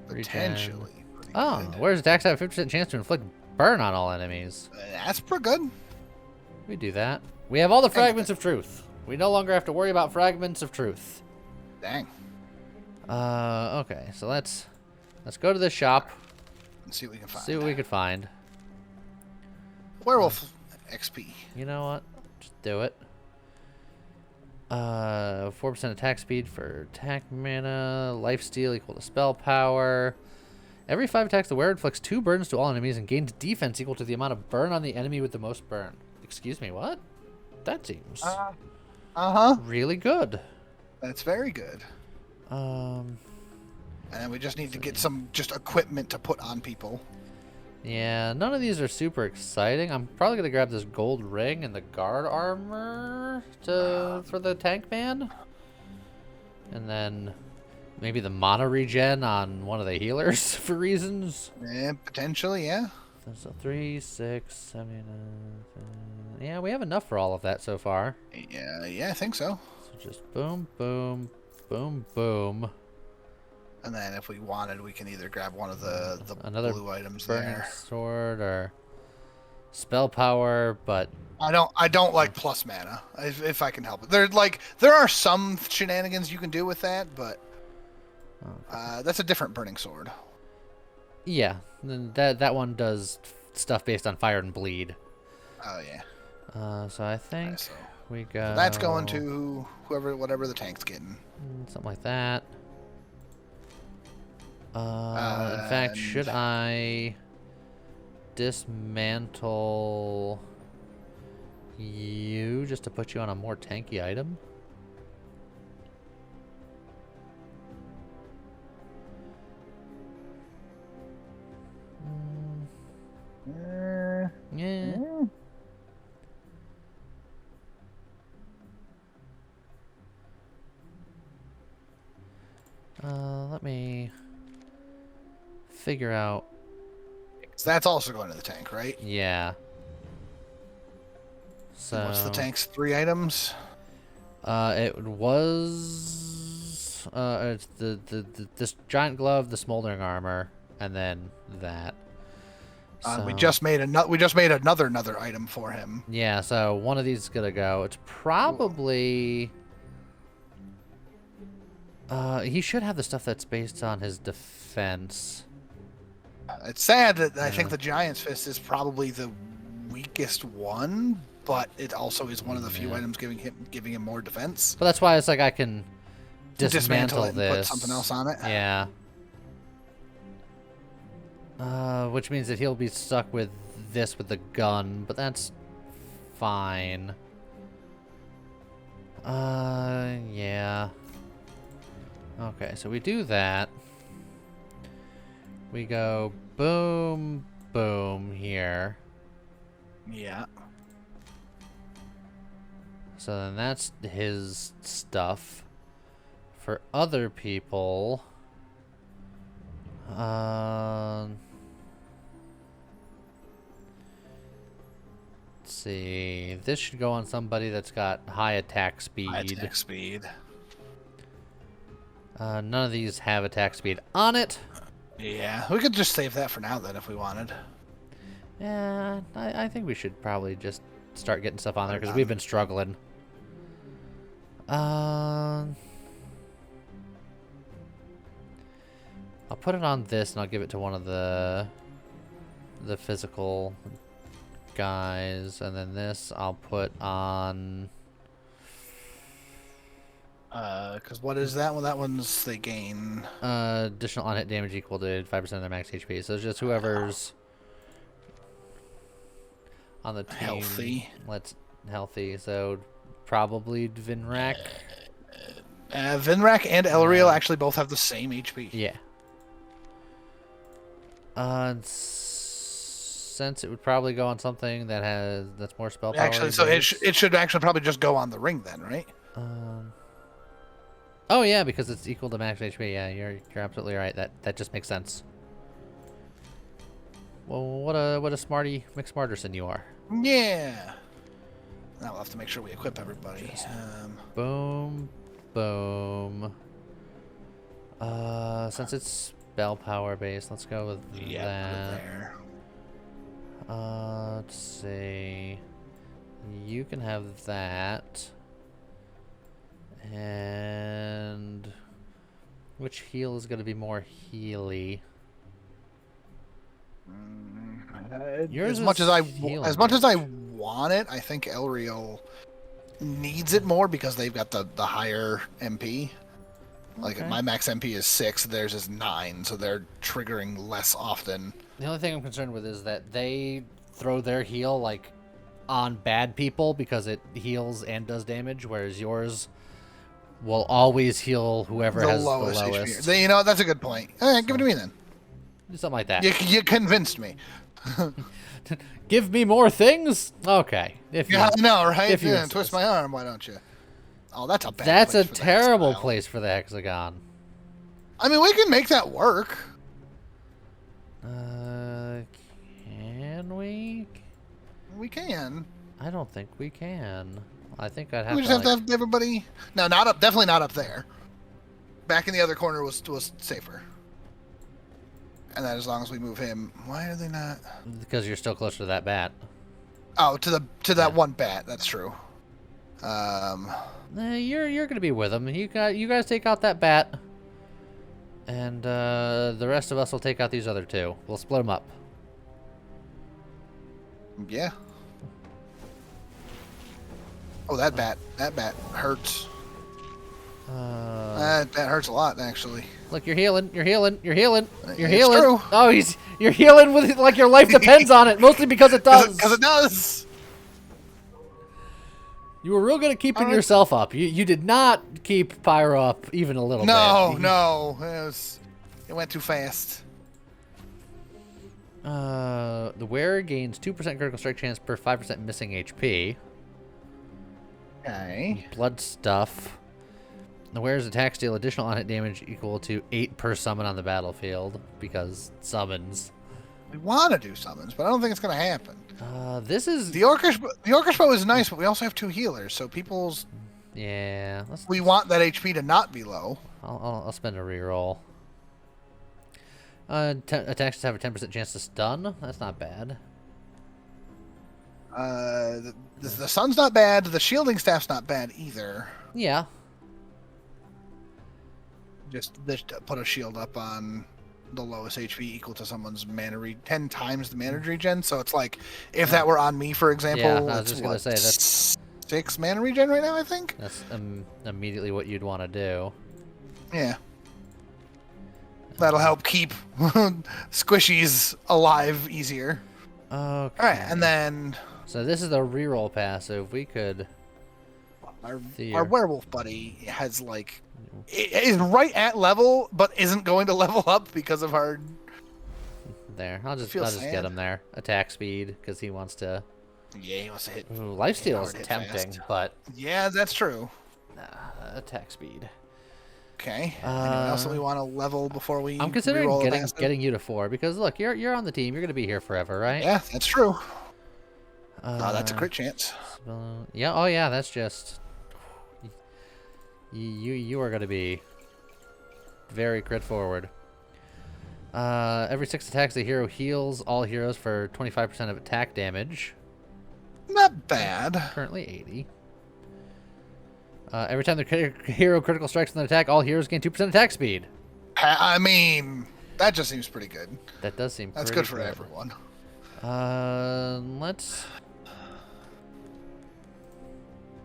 Potentially. Oh, whereas attacks have a 50% chance to inflict burn on all enemies. That's pretty good. We do that. We have all the fragments of truth. We no longer have to worry about fragments of truth. Dang. Okay, so let's go to this shop. And see what we can find. See what we could find. Werewolf XP. You know what? Just do it. 4% attack speed for attack mana. Lifesteal equal to spell power. Every 5 attacks, the wearer inflicts 2 burns to all enemies and gains defense equal to the amount of burn on the enemy with the most burn. Excuse me, what? That seems really good. That's very good. And then we just need to get some equipment to put on people. Yeah, none of these are super exciting. I'm probably gonna grab this gold ring and the guard armor for the tank man, and then maybe the mana regen on one of the healers for reasons. Yeah, potentially, yeah. So 3, 6, 7, yeah, we have enough for all of that so far. Yeah, I think so. So just boom, boom, boom, boom. And then if we wanted, we can either grab one of the another blue items burning there. sword, or spell power, but I don't like plus mana if I can help it. There are some shenanigans you can do with that, but that's a different burning sword. yeah, then that one does stuff based on fire and bleed. Oh yeah. So I think So we go. that's going to whatever the tank's getting. Something like that. In fact, should I dismantle you just to put you on a more tanky item? Yeah. Let me figure out. So that's also going to the tank, right? Yeah. So And what's the tank's 3 items? it was it's this giant glove, the smoldering armor, and then that. We So- just made another item for him. Yeah, so one of these is gonna go. It's probably he should have the stuff that's based on his defense. It's sad that I think the Giant's Fist is probably the weakest one, but it also is one of the few items giving him more defense. But that's why it's like I can dismantle it and this. put something else on it. Yeah. Which means that he'll be stuck with this with the gun, but that's fine. Yeah. Okay, so we do that. We go boom, boom here. Yeah. So then that's his stuff. For other people, let's see. This should go on somebody that's got high attack speed. High attack speed. None of these have attack speed on it. Yeah, we could just save that for now then if we wanted. Yeah, I think we should probably just start getting stuff on there because we've been struggling. I'll put it on this and I'll give it to one of the physical guys, and then this I'll put on. Because what is that one? That one's they gain Additional on-hit damage equal to 5% of their max HP. So it's just whoever's on the team. Healthy. So probably Vinrak. Vinrak and Elriel actually both have the same HP. Yeah. Since it would probably go on something that's more spell power. Actually, so it should actually probably just go on the ring then, right? Oh yeah, because it's equal to max HP. Yeah, you're absolutely right. That just makes sense. Well, what a smarty McSmarterson you are. Yeah. Now we'll have to make sure we equip everybody. Boom, boom. Since it's spell power based, let's go with Put it that. there. Let's see. You can have that. And which heal is going to be more healy? Yours As much is as I healing want it, I think Elriel needs it more because they've got the higher MP. Like Okay. my max MP is 6, theirs is 9, so they're triggering less often. The only thing I'm concerned with is that they throw their heal like on bad people because it heals and does damage, whereas yours will always heal whoever has the lowest. HP. You know, that's a good point. Give it to me then. Do something like that. You convinced me. Give me more things? Okay. Yeah, I know, right? if you Yeah, insist. twist my arm, why don't you? Oh, that's a bad That's a place for the terrible hexagon. place for the hexagon. I mean, we can make that work. Can we? We can. I don't think we can. I think I'd have We to. just have to like- have everybody. No, not up. Definitely not up there. Back in the other corner was safer. And then as long as we move him, why are they not? Because you're still closer to that bat. Oh, to that one bat. That's true. You're gonna be with him. You guys take out that bat, and the rest of us will take out these other two. We'll split them up. Yeah. Oh, that bat hurts. That hurts a lot, actually. Look, you're healing. You're healing. You're healing. You're It's healing. true. Oh, you're healing with like your life depends on it, mostly because it does. Because it does. You were real good at keeping yourself up. You did not keep Pyro up even a little bit. No. It went too fast. The wearer gains 2% critical strike chance per 5% missing HP. Okay. Blood stuff. The wearer's attacks deal additional on-hit damage equal to 8 per summon on the battlefield, because summons. We want to do summons, but I don't think it's going to happen. This is... The Orcish Bow is nice, but we also have 2 healers, so people's... Yeah. We want that HP to not be low. I'll spend a reroll. Attacks have a 10% chance to stun. That's not bad. The sun's not bad. The shielding staff's not bad either. Yeah. Just put a shield up on the lowest HP equal to someone's mana 10 times the mana regen. So it's like, if that were on me, for example, yeah, I was just gonna say that's 6 mana regen right now, I think. That's immediately what you'd want to do. Yeah. That'll help keep squishies alive easier. Okay. All right, and then... So this is the reroll passive. We could... Our werewolf buddy has, like... is right at level, but isn't going to level up because of our... There. I'll just get him there. Attack speed, because he wants to... Yeah, he wants to hit... Ooh, lifesteal is tempting, but... Yeah, that's true. Attack speed. Okay. Anyone else that we want to level before we? I'm considering getting you to 4 because look, you're on the team. You're gonna be here forever, right? Yeah, that's true. That's a crit chance. Yeah. Oh yeah. That's just you are gonna be very crit forward. Every 6 attacks, the hero heals all heroes for 25% of attack damage. Not bad. Currently 80. Every time the hero critical strikes with an attack, all heroes gain 2% attack speed. I mean, that just seems pretty good. That does seem That's pretty good for everyone. Let's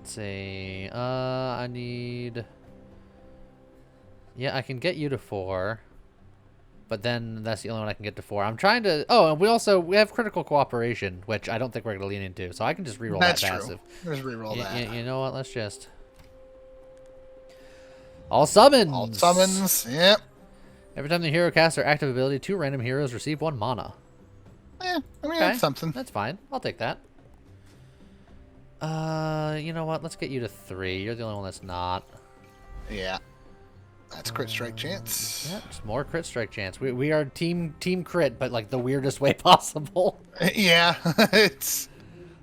see. I need... Yeah, I can get you to 4. But then that's the only one I can get to 4. I'm trying to... Oh, and we have critical cooperation, which I don't think we're going to lean into. So I can just reroll that passive. Just reroll that. You know what? Let's just... All summons! All summons, yep. Every time the hero casts their active ability, 2 random heroes receive 1 mana. Yeah, I mean, that's something. That's fine. I'll take that. You know what? Let's get you to 3. You're the only one that's not. Yeah. That's crit strike chance. Yeah, it's more crit strike chance. We are team crit, but like the weirdest way possible. Yeah, it's...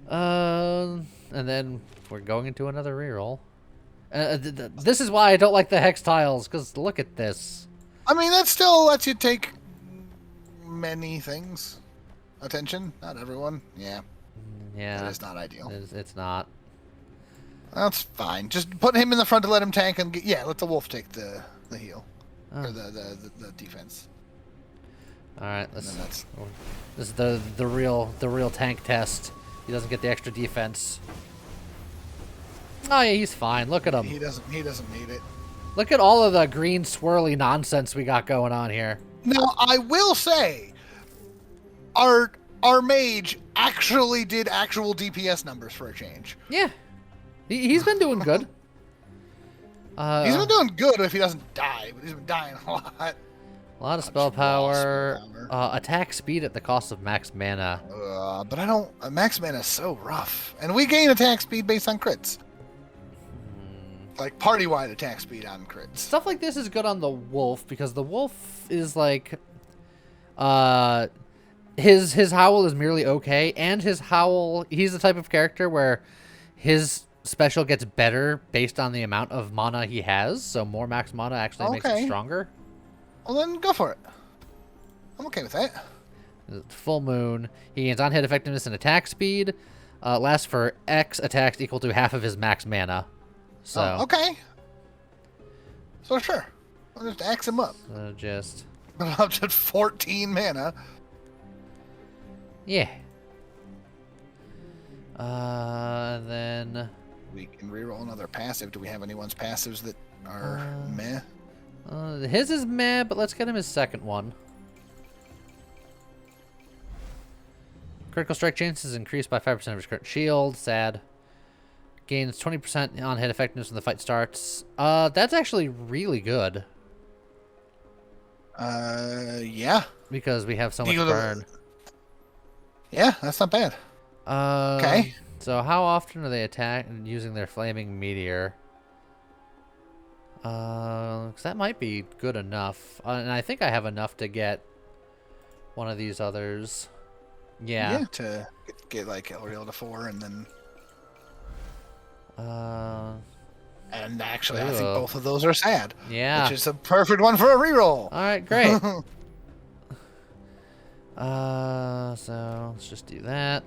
And then we're going into another reroll. This is why I don't like the hex tiles, because look at this. I mean, that still lets you take many things. Attention, not everyone. Yeah. Yeah. That is not ideal. It's not. That's fine. Just put him in the front to let him tank and let the wolf take the heal. Or the defense. Alright, this is the real tank test. He doesn't get the extra defense. Oh yeah, he's fine. Look at him. He doesn't need it. Look at all of the green swirly nonsense we got going on here. Now, I will say, our mage actually did actual DPS numbers for a change. Yeah. He's been doing good. He's been doing good if he doesn't die, but he's been dying a lot. A lot of spell power. Attack speed at the cost of max mana. But I don't... max mana is so rough. And we gain attack speed based on crits. Like party-wide attack speed on crits. Stuff like this is good on the wolf, because the wolf is like... His howl is merely okay, and his howl... He's the type of character where his special gets better based on the amount of mana he has, so more max mana actually makes it stronger. Well, then go for it. I'm okay with that. Full moon. He gains on-hit effectiveness and attack speed. Lasts for X attacks equal to half of his max mana. So okay. So sure, I'll just axe him up. So just But I'm just 14 mana. yeah. Then We can reroll another passive. Do we have anyone's passives that are meh? his is meh, but let's get him his second one. Critical strike chances increased by 5% of his current shield. Sad. Gains 20% on hit effectiveness when the fight starts. That's actually really good. Yeah. Because we have so much burn. Yeah, that's not bad. Okay. So how often are they attacking using their flaming meteor? 'Cause that might be good enough. And I think I have enough to get one of these others. Yeah. Yeah, to get like Elreal to 4 and then... And actually, I think both of those are sad. Yeah. Which is a perfect one for a reroll. Alright, great. So let's just do that.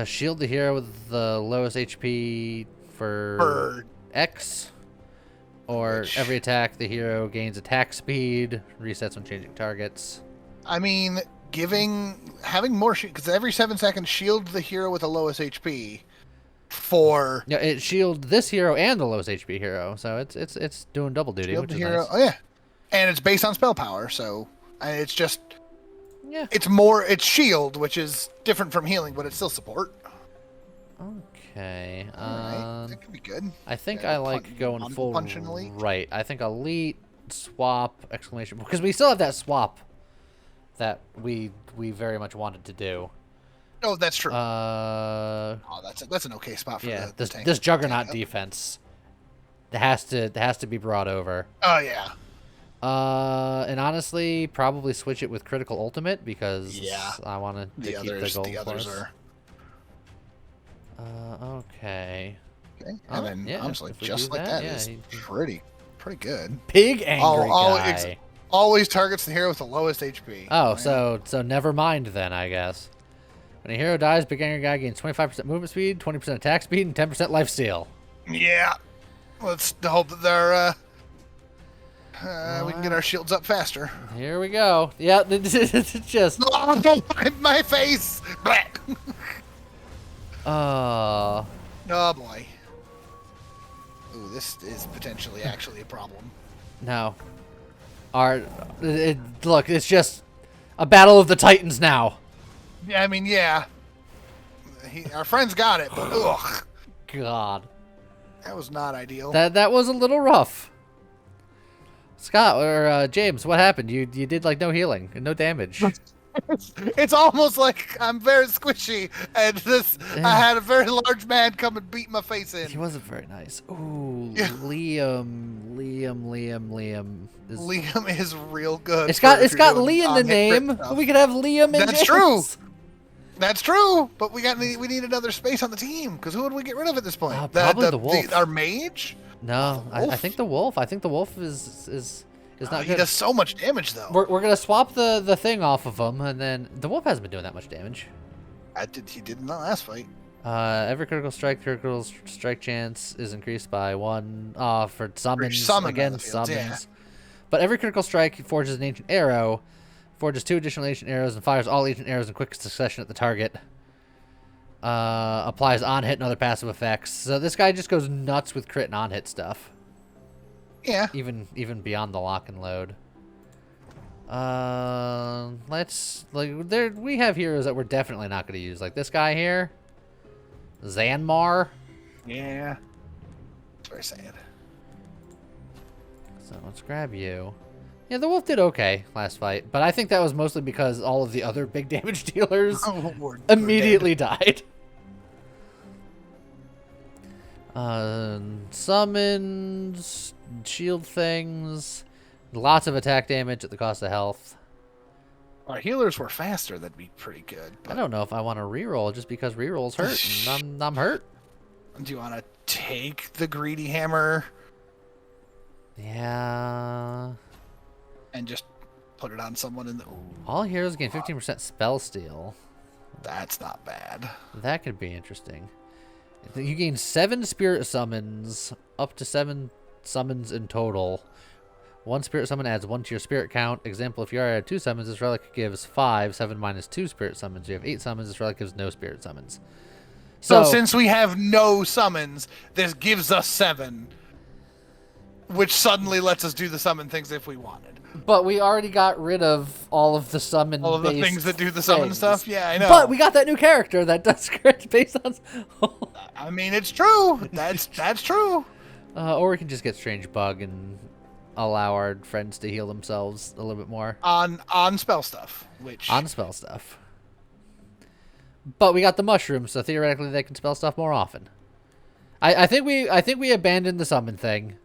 Shield the hero with the lowest HP for X. Or every attack, the hero gains attack speed, resets when changing targets. I mean, having more shield, because every 7 seconds, shield the hero with the lowest HP for... Yeah, it shield this hero and the lowest HP hero, so it's doing double duty, which is nice. Oh yeah, and it's based on spell power, so it's just... Yeah. It's shield, which is different from healing, but it's still support. Okay. Alright, that could be good. I think I like going full right. I think elite, swap, exclamation, because we still have that swap that we very much wanted to do. Oh, that's true. That's an okay spot for the tank. This juggernaut defense has to be brought over. Oh yeah. And honestly, probably switch it with critical ultimate because I want to keep the gold. The others are. Okay. Okay. And then honestly, just like that is pretty good. Big angry guy. Always targets the hero with the lowest HP. Oh, so never mind then, I guess. When a hero dies, Big Angry Guy gains 25% movement speed, 20% attack speed, and 10% lifesteal. Yeah. Let's hope that they're we can get our shields up faster. Here we go. Yeah, it's just... Oh, don't my face! Oh boy. Ooh, this is potentially actually a problem. No. Look, it's just a battle of the Titans now. Yeah, I mean, yeah. Our friends got it, but ugh. God. That was not ideal. That was a little rough. Scott, or James, what happened? You did like no healing and no damage. It's almost like I'm very squishy, and I had a very large man come and beat my face in. He wasn't very nice. Ooh, yeah. Liam. Liam is real good. It's got Lee in the name. We could have Liam and That's James. True. That's true, but we need another space on the team, because who would we get rid of at this point? Probably the wolf. Our mage? No, I think the wolf. I think the wolf is not good. He does so much damage, though. We're gonna swap the thing off of him, and then the wolf hasn't been doing that much damage. He did in the last fight. Every critical strike chance is increased by 1 for summons. Summons. Yeah. But every critical strike forges an ancient arrow, forges 2 additional ancient arrows, and fires all ancient arrows in quick succession at the target. Applies on-hit and other passive effects. So this guy just goes nuts with crit and on-hit stuff. Yeah. Even beyond the lock and load. We have heroes that we're definitely not going to use. Like this guy here. Zanmar. Yeah. It's very sad. So let's grab you. Yeah, the wolf did okay last fight, but I think that was mostly because all of the other big damage dealers immediately died. Summons, shield things, lots of attack damage at the cost of health. Our healers were faster, that'd be pretty good. But I don't know if I want to reroll just because rerolls hurt. And I'm hurt. Do you want to take the greedy hammer? Yeah. And just put it on someone in the... Ooh. All heroes gain 15% spell steal. That's not bad. That could be interesting. You gain 7 spirit summons, up to 7 summons in total. 1 spirit summon adds 1 to your spirit count. Example, if you are at 2 summons, this relic gives 5. 7 minus 2 spirit summons. You have 8 summons, this relic gives no spirit summons. So since we have no summons, this gives us 7. Which suddenly lets us do the summon things if we wanted. But we already got rid of all of the summon. All of the things that do the summon stuff? Yeah, I know. But we got that new character that does crits based on... I mean, it's true. That's true. Or we can just get Strange Bug and allow our friends to heal themselves a little bit more. On spell stuff. On spell stuff. But we got the mushrooms, so theoretically they can spell stuff more often. I think we abandoned the summon thing.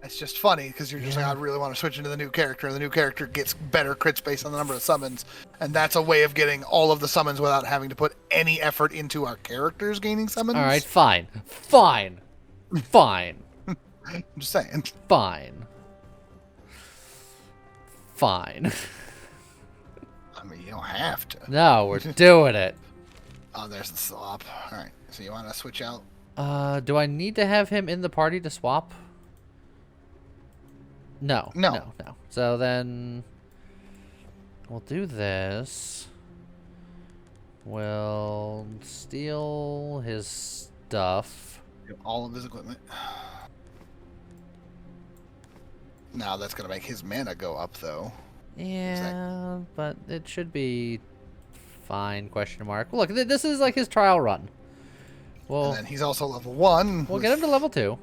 It's just funny because you're just like, I really want to switch into the new character, and the new character gets better crits based on the number of summons, and that's a way of getting all of the summons without having to put any effort into our characters gaining summons. All right, fine. I'm just saying. Fine. I mean, you don't have to. No, we're doing it. Oh, there's the swap. All right, so you want to switch out? Do I need to have him in the party to swap? No. So then we'll do this. We'll steal his stuff. All of his equipment. Now that's going to make his mana go up, though. Yeah, but it should be fine, question mark. Look, this is like his trial run. Well, and then he's also level 1. We'll get him to level 2.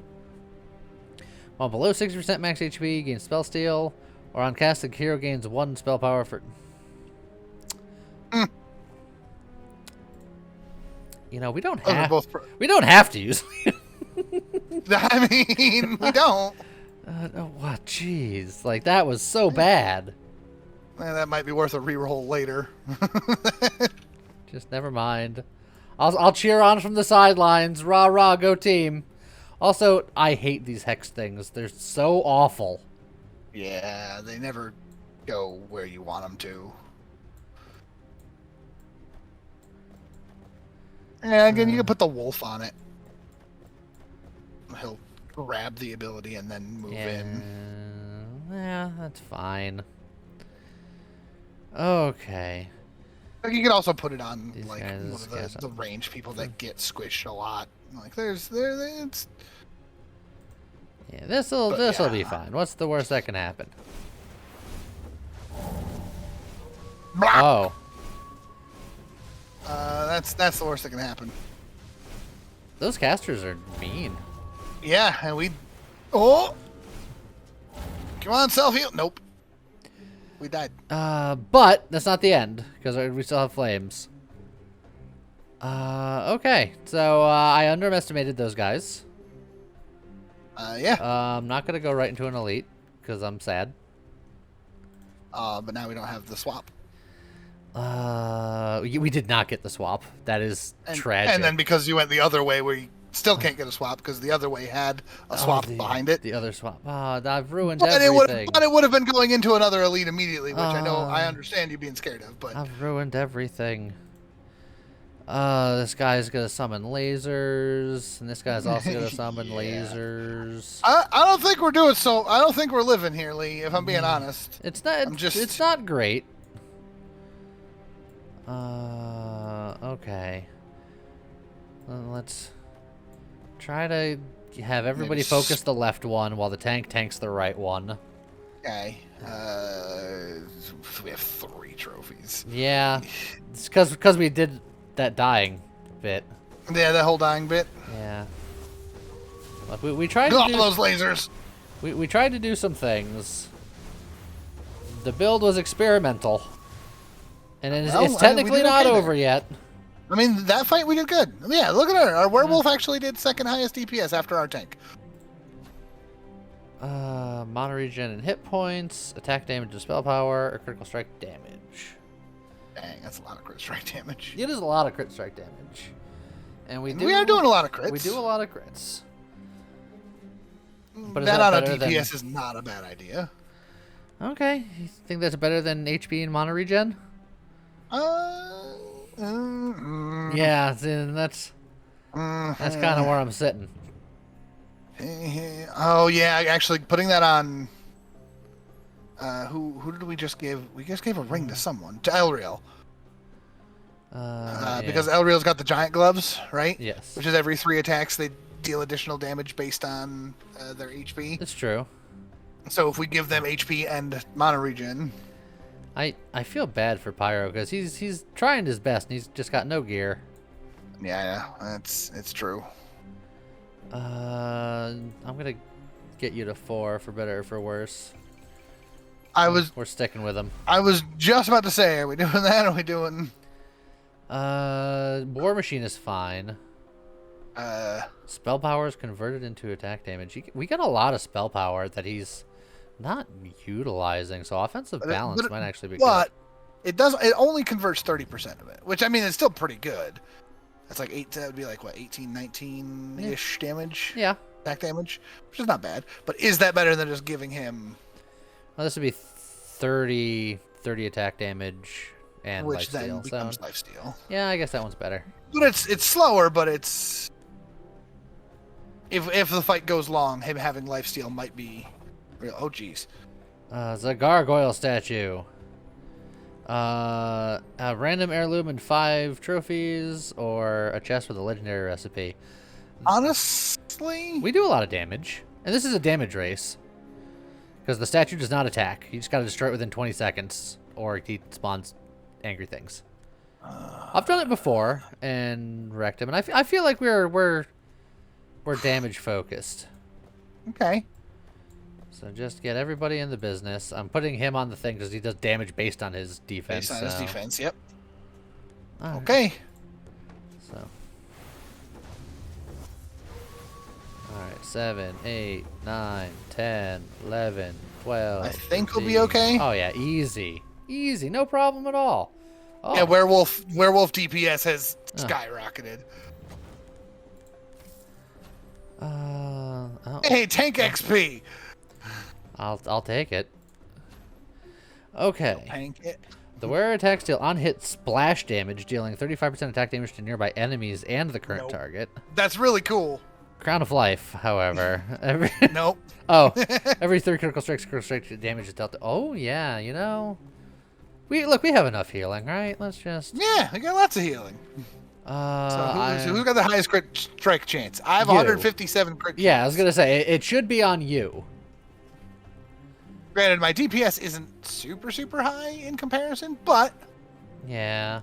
While below 60% max HP, gains spell steal, or on cast, the hero gains 1 spell power for... You know, we don't have to use... I mean, we don't. Oh, what? Jeez. Like, that was so bad. That might be worth a reroll later. Just never mind. I'll cheer on from the sidelines. Rah, rah, go team. Also, I hate these hex things. They're so awful. Yeah, they never go where you want them to. Yeah, again, you can put the wolf on it. He'll grab the ability and then move in. Yeah, that's fine. Okay. You can also put it on These like guys one of the range people that get squished a lot. Like it's. Yeah, this'll be fine. What's the worst that can happen? Blah! Oh. That's the worst that can happen. Those casters are mean. Yeah, and we. Oh. Come on, self heal. Nope. We died. But that's not the end because we still have flames. Okay. So I underestimated those guys. Yeah. I'm not gonna go right into an elite because I'm sad. But now we don't have the swap. We did not get the swap. That is tragic. And then because you went the other way, where you still can't get a swap because the other way had a swap behind it. The other swap. I've ruined everything. But it would have been going into another elite immediately, which I understand you being scared of. But I've ruined everything. This guy's gonna summon lasers, and this guy's also gonna summon lasers. I don't think we're doing so. I don't think we're living here, Lee. If I'm being honest, it's not. It's not great. Okay. Let's try to have everybody focus the left one while the tank tanks the right one. Okay. We have 3 trophies. Yeah, it's because we did that dying bit. Yeah, that whole dying bit. Yeah. Look, we tried to do those lasers. We tried to do some things. The build was experimental, and it's technically not over yet. I mean, that fight we did good. Yeah, look at her. Our werewolf actually did 2nd highest DPS after our tank. Mana regen and hit points, attack damage and spell power, or critical strike damage. Dang, that's a lot of crit strike damage. It is a lot of crit strike damage. And we are doing a lot of crits. We do a lot of crits. But that on a DPS is not a bad idea. Okay. You think that's better than HP and mana regen? Yeah, see, that's kind of where I'm sitting. Oh yeah, actually putting that on. Who did we just give? We just gave a ring to someone, to Elreal. Yeah. Because Elreal's got the giant gloves, right? Yes. Which is every 3 attacks they deal additional damage based on their HP. It's true. So if we give them HP and mana regen, I feel bad for Pyro because he's trying his best and he's just got no gear. yeah, it's true. I'm gonna get you to 4 for better or for worse. We're sticking with him. I was just about to say, are we doing that? Or are we doing? War Machine is fine. Spell power is converted into attack damage. We got a lot of spell power that he's not utilizing, so offensive balance might actually be good. But it only converts 30% of it, which I mean, it's still pretty good. That's like that would be like what, 18, 19-ish damage? Yeah. Attack damage, which is not bad. But is that better than just giving him? Well, this would be 30 attack damage and which lifesteal. then becomes lifesteal. Yeah, I guess that one's better. But it's slower, but it's if the fight goes long, him having lifesteal might be real. Oh geez. The gargoyle statue. A random heirloom and 5 trophies, or a chest with a legendary recipe. Honestly, we do a lot of damage, and this is a damage race because the statue does not attack. You just got to destroy it within 20 seconds, or he spawns angry things. I've done it before and wrecked him, and I feel like we're damage focused. Okay. So just get everybody in the business. I'm putting him on the thing because he does damage based on his defense. Based on his defense, yep. Right. Okay. So. Alright, 7, 8, 9, 10, 11, 12. I think 15. we'll be okay. Oh yeah, easy. Easy, no problem at all. Oh. Yeah, werewolf DPS has skyrocketed. Oh. Hey, tank XP. I'll take it. Okay. Tank it. The wearer attacks deal on hit splash damage, dealing 35% attack damage to nearby enemies and the current target. That's really cool. Crown of Life, however. Nope. Oh, every 3 critical strike damage is dealt to... Oh, yeah, you know... we have enough healing, right? Let's just... Yeah, we got lots of healing. So who's got the highest crit strike chance? I have 157 crit chance. Yeah, I was going to say, it should be on you. Granted, my DPS isn't super high in comparison, but... Yeah.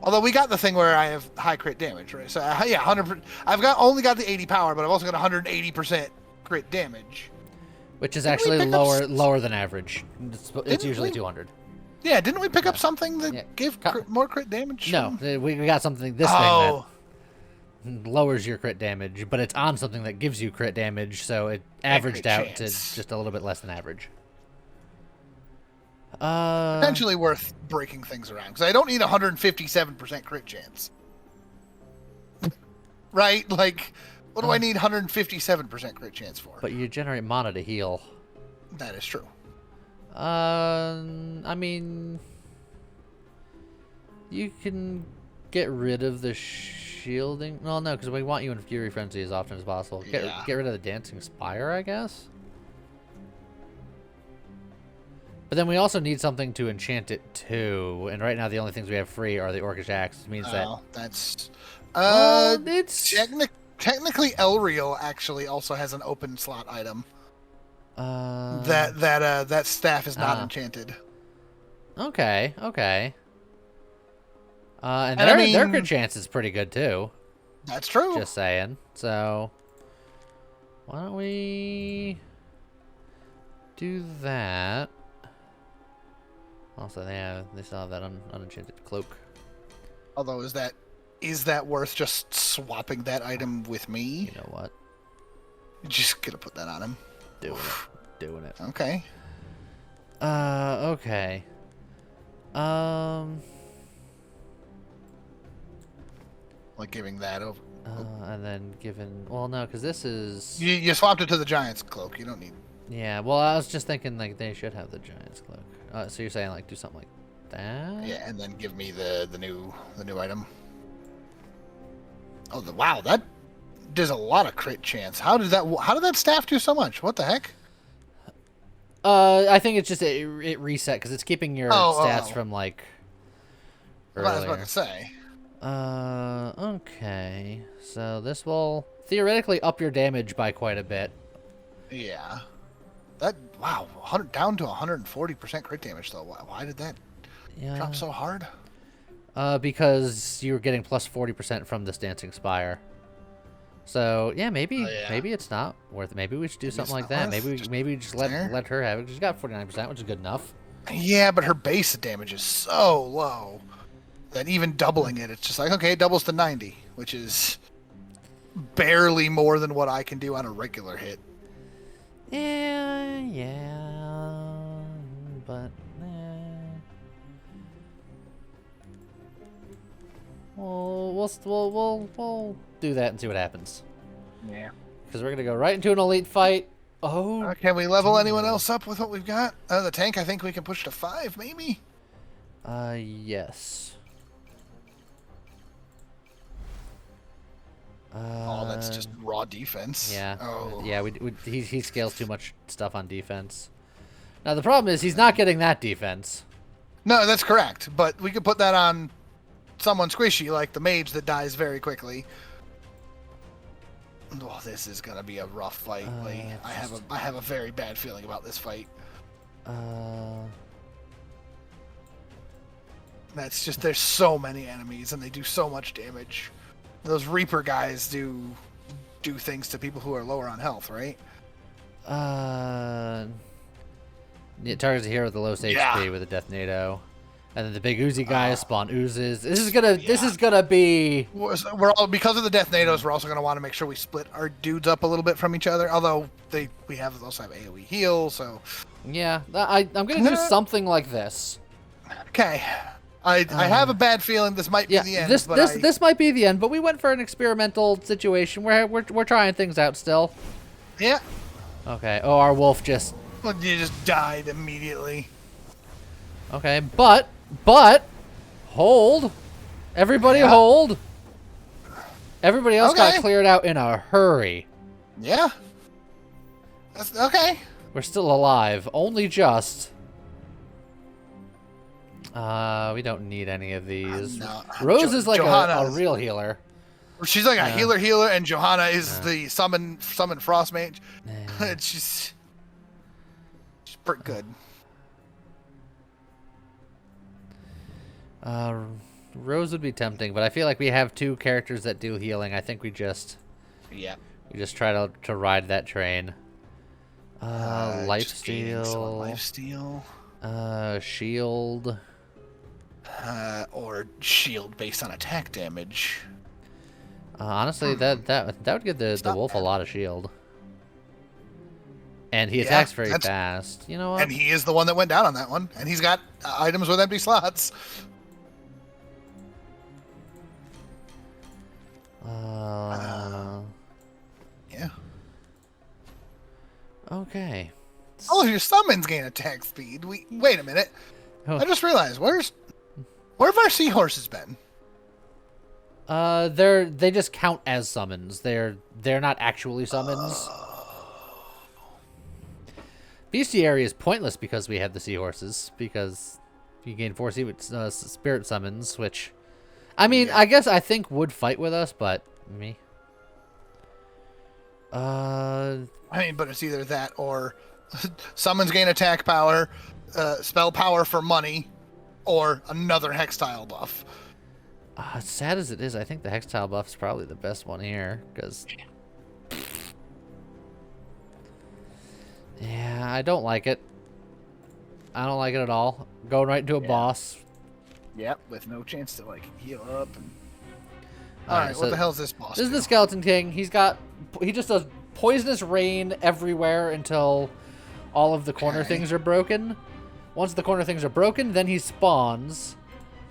Although we got the thing where I have high crit damage, right? So, yeah, 100%. I've only got the 80 power, but I've also got 180% crit damage. Which is actually lower than average. It's usually 200. Yeah, didn't we pick up something that gave more crit damage? No, we got something, thing that lowers your crit damage, but it's on something that gives you crit damage, so it averaged out to just a little bit less than average. Potentially worth breaking things around, because I don't need 157% crit chance. Right? Like, what do I need 157% crit chance for? But you generate mana to heal. That is true. I mean, you can get rid of the shielding. Well, no, because we want you in Fury Frenzy as often as possible. Get rid of the Dancing Spire, I guess. But then we also need something to enchant it too. And right now, the only things we have free are the Orcish Axe. Which means that's it's technically Elreal actually also has an open slot item. That staff is not enchanted. Okay. And their crit chance is pretty good too. That's true. Just saying. So why don't we do that? Also, they still have that unenchanted cloak. Although, is that worth just swapping that item with me? You know what? Just gonna put that on him. Doing it. Okay. Okay. Like giving that over. And then giving... Well, no, because this is... You swapped it to the Giant's Cloak. You don't need... Yeah, well, I was just thinking, like, they should have the Giant's Cloak. So you're saying, like, do something like that. Yeah, and then give me the new item. Oh, wow, that does a lot of crit chance. How did that staff do so much? What the heck? I think it's just it reset because it's keeping your stats from like earlier. I was about to say. Okay. So this will theoretically up your damage by quite a bit. Yeah. Wow, down to 140% crit damage though. Why did that drop so hard? Because you were getting plus 40% from this Dancing Spire. So yeah, maybe it's not worth it. Maybe we should do something like that. Maybe we just let her have it. She's got 49%, which is good enough. Yeah, but her base damage is so low that even doubling it, it's just like, okay, it doubles to 90, which is barely more than what I can do on a regular hit. Yeah, but we'll do that and see what happens. Yeah. Because we're gonna go right into an elite fight. Oh. Can we level anyone else up with what we've got? The tank, I think we can push to 5, maybe. Yes. That's just raw defense. Yeah. Oh. Yeah. He scales too much stuff on defense. Now the problem is he's not getting that defense. No, that's correct. But we could put that on someone squishy, like the mage that dies very quickly. Oh, this is gonna be a rough fight, Lee. I have a very bad feeling about this fight. That's just, there's so many enemies and they do so much damage. Those Reaper guys do things to people who are lower on health, right? It targets a hero with the lowest HP with a Death NATO. And then the big Uzi guys spawn oozes. This is gonna be. We're all, because of the Death NATOs, we're also gonna want to make sure we split our dudes up a little bit from each other. Although we also have AOE heal, so. Yeah, I'm gonna do something like this. Okay, I have a bad feeling this might be the end. This might be the end, but we went for an experimental situation where we're trying things out still. Yeah. Okay. Oh, our wolf just. Well, you just died immediately. Okay, but hold. Everybody hold. Everybody else got cleared out in a hurry. Yeah. That's okay. We're still alive, only just. We don't need any of these. No. Rose is like a real healer. She's like a healer, and Johanna is the summon frost mage. she's pretty good. Rose would be tempting, but I feel like we have two characters that do healing. I think we just try to ride that train. Lifesteal. Shield. Or shield based on attack damage. Honestly, that would give the wolf a lot of shield. And he attacks very fast. You know what? And he is the one that went down on that one. And he's got items with empty slots. Yeah. Okay. Oh, your summons gain attack speed. Wait a minute. I just realized, where have our seahorses been? They just count as summons. They're not actually summons. Bestiary is pointless because we have the seahorses, because you gain 4 spirit summons, which, I mean, I guess I think would fight with us, but me. I mean, but it's either that or summons gain attack power, spell power for money, or another hex tile buff. As sad as it is, I think the hex tile buff is probably the best one here, because. Yeah, I don't like it. I don't like it at all. Going right into a boss. Yep, with no chance to heal up. Alright, so what the hell is this boss? This is the Skeleton King. He just does poisonous rain everywhere until all of the corner things are broken. Once the corner things are broken, then he spawns.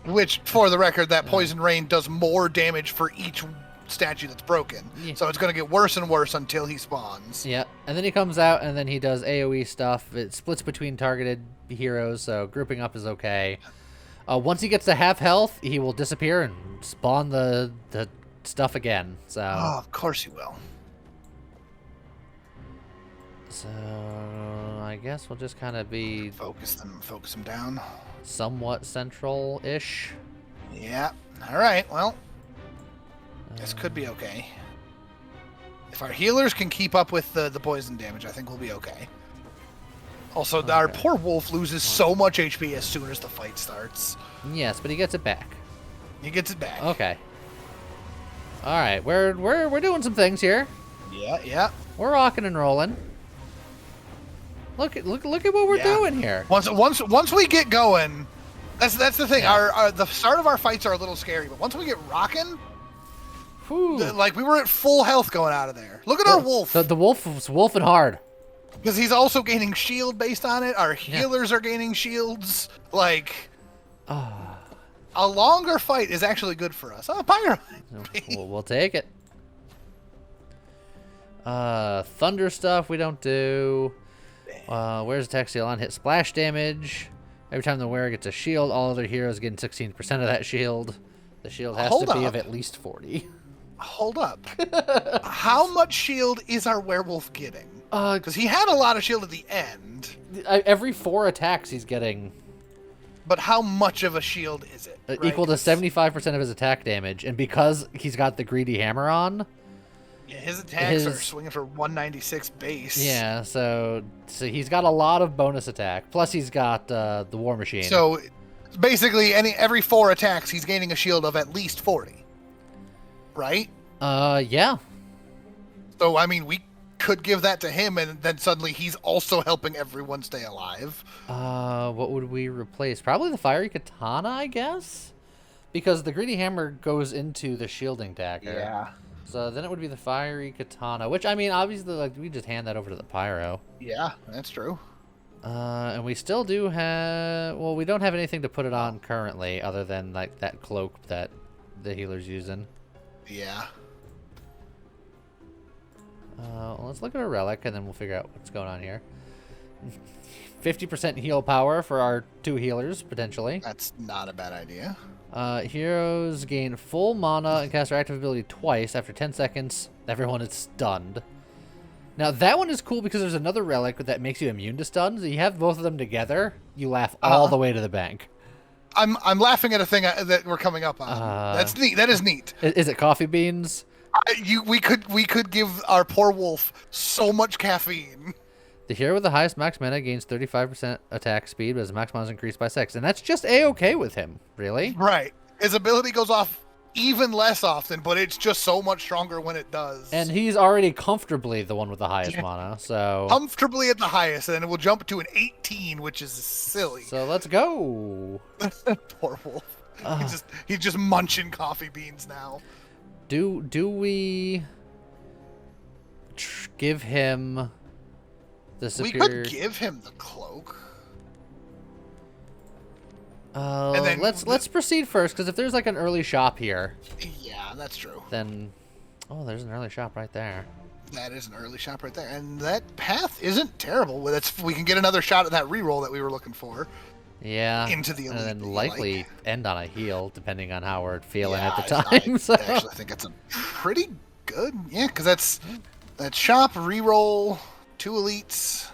Which, for the record, that poison rain does more damage for each statue that's broken. Yeah. So it's going to get worse and worse until he spawns. Yeah, and then he comes out and then he does AoE stuff. It splits between targeted heroes, so grouping up is okay. Once he gets to half health, he will disappear and spawn the stuff again. So. Oh, of course he will. So I guess we'll just kind of be Focus them down. somewhat central-ish. Yeah. All right. Well, this could be okay. If our healers can keep up with the poison damage, I think we'll be okay. Also, our poor wolf loses so much HP as soon as the fight starts. Yes, but he gets it back. He gets it back. Okay. All right, we're doing some things here. Yeah. We're rocking and rolling. Look at what we're doing here. Once we get going, that's the thing. Yeah. The start of our fights are a little scary, but once we get rocking, Whew. like we were at full health going out of there. Look at our wolf. The wolf was wolfing hard. Because he's also gaining shield based on it. Our healers are gaining shields. Like, a longer fight is actually good for us. Oh, Pyro. We'll take it. Thunder stuff we don't do. Where's attack seal on? Hit splash damage. Every time the wearer gets a shield, all other heroes getting 16% of that shield. The shield has to be of at least 40. Hold up. How much shield is our werewolf getting? Because he had a lot of shield at the end. Every 4 attacks he's getting. But how much of a shield is it? Right? Equal to 75% of his attack damage. And because he's got the greedy hammer on. Yeah, his attacks are swinging for 196 base. Yeah, so he's got a lot of bonus attack. Plus he's got the war machine. So basically every 4 attacks he's gaining a shield of at least 40. Right? Yeah. So I mean we could give that to him and then suddenly he's also helping everyone stay alive. What would we replace? Probably the fiery katana, I guess? Because the greedy hammer goes into the shielding dagger. Yeah. So then it would be the fiery katana, which I mean obviously like we just hand that over to the pyro. Yeah, that's true. And we still do have we don't have anything to put it on currently other than like that cloak that the healer's using. Yeah. Let's look at a relic, and then we'll figure out what's going on here. 50% heal power for our 2 healers, potentially. That's not a bad idea. Heroes gain full mana and cast their active ability twice. After 10 seconds, everyone is stunned. Now, that one is cool because there's another relic that makes you immune to stuns. You have both of them together, you laugh all the way to the bank. I'm laughing at a thing that we're coming up on. That's neat. That is neat. Is it coffee beans? We could give our poor wolf so much caffeine. The hero with the highest max mana gains 35% attack speed, but his max mana is increased by 6. And that's just A-okay with him, really. Right. His ability goes off even less often, but it's just so much stronger when it does. And he's already comfortably the one with the highest mana, so... Comfortably at the highest, and then it will jump to an 18, which is silly. So let's go. Poor wolf. He's just munching coffee beans now. Do we give him the superior... We could give him the cloak. And then let's proceed first, because if there's like an early shop here... Yeah, that's true. Then... Oh, there's an early shop right there. That is an early shop right there. And that path isn't terrible. We can get another shot at that reroll that we were looking for. Yeah. Into the elite, and then likely end on a heal, depending on how we're feeling at the I time. So. actually think that's a pretty good... Yeah, because that shop, reroll, 2 elites,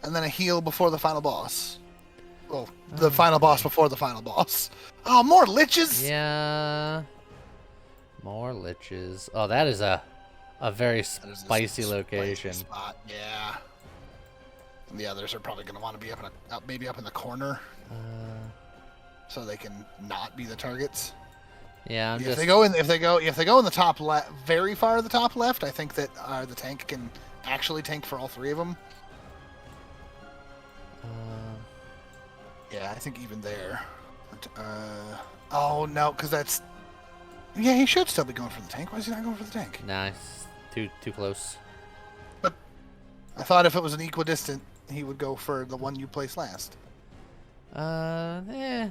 and then a heal before the final boss. Well, the final boss before the final boss. Oh, more liches? Yeah. More liches. Oh, that is a very spicy location. Spicy spot. Yeah. And the others are probably going to want to be maybe up in the corner, so they can not be the targets. Yeah, If they go in the top left, very far to the top left, I think that the tank can actually tank for all 3 of them. Yeah, I think even there. Oh no, because that's... Yeah, he should still be going for the tank. Why is he not going for the tank? Nah, it's too close. But I thought if it was an equidistant, he would go for the one you placed last. They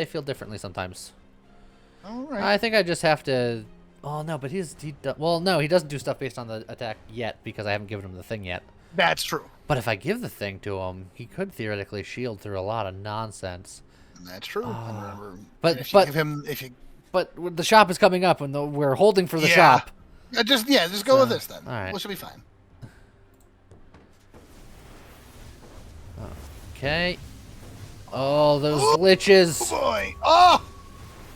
feel differently sometimes. All right. I think I just have to... Oh, no, but he doesn't do stuff based on the attack yet because I haven't given him the thing yet. That's true. But if I give the thing to him, he could theoretically shield through a lot of nonsense. That's true. But the shop is coming up, and we're holding for the shop. Just go with this then. All right. We should be fine. Okay. Oh, those glitches. Oh boy!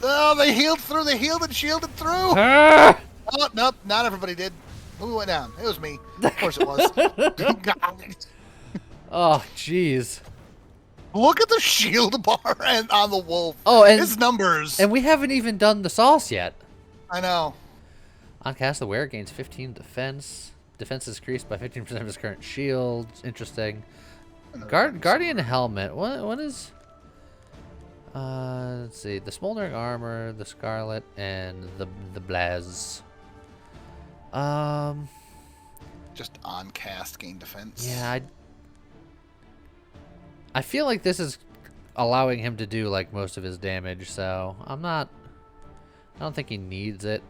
Oh, they healed through. They healed and shielded through. Ah! Oh, nope, not everybody did. Who went down? It was me. Of course it was. Oh, jeez. Look at the shield bar on the wolf. Oh, and his numbers. And we haven't even done the sauce yet. I know. On cast, the wearer gains 15 defense. Defense is increased by 15% of his current shield. Interesting. Guardian helmet. What is? Let's see. The smoldering armor, the scarlet, and the blaz. Just on cast gain defense. Yeah, I feel like this is allowing him to do like most of his damage, so I don't think he needs it.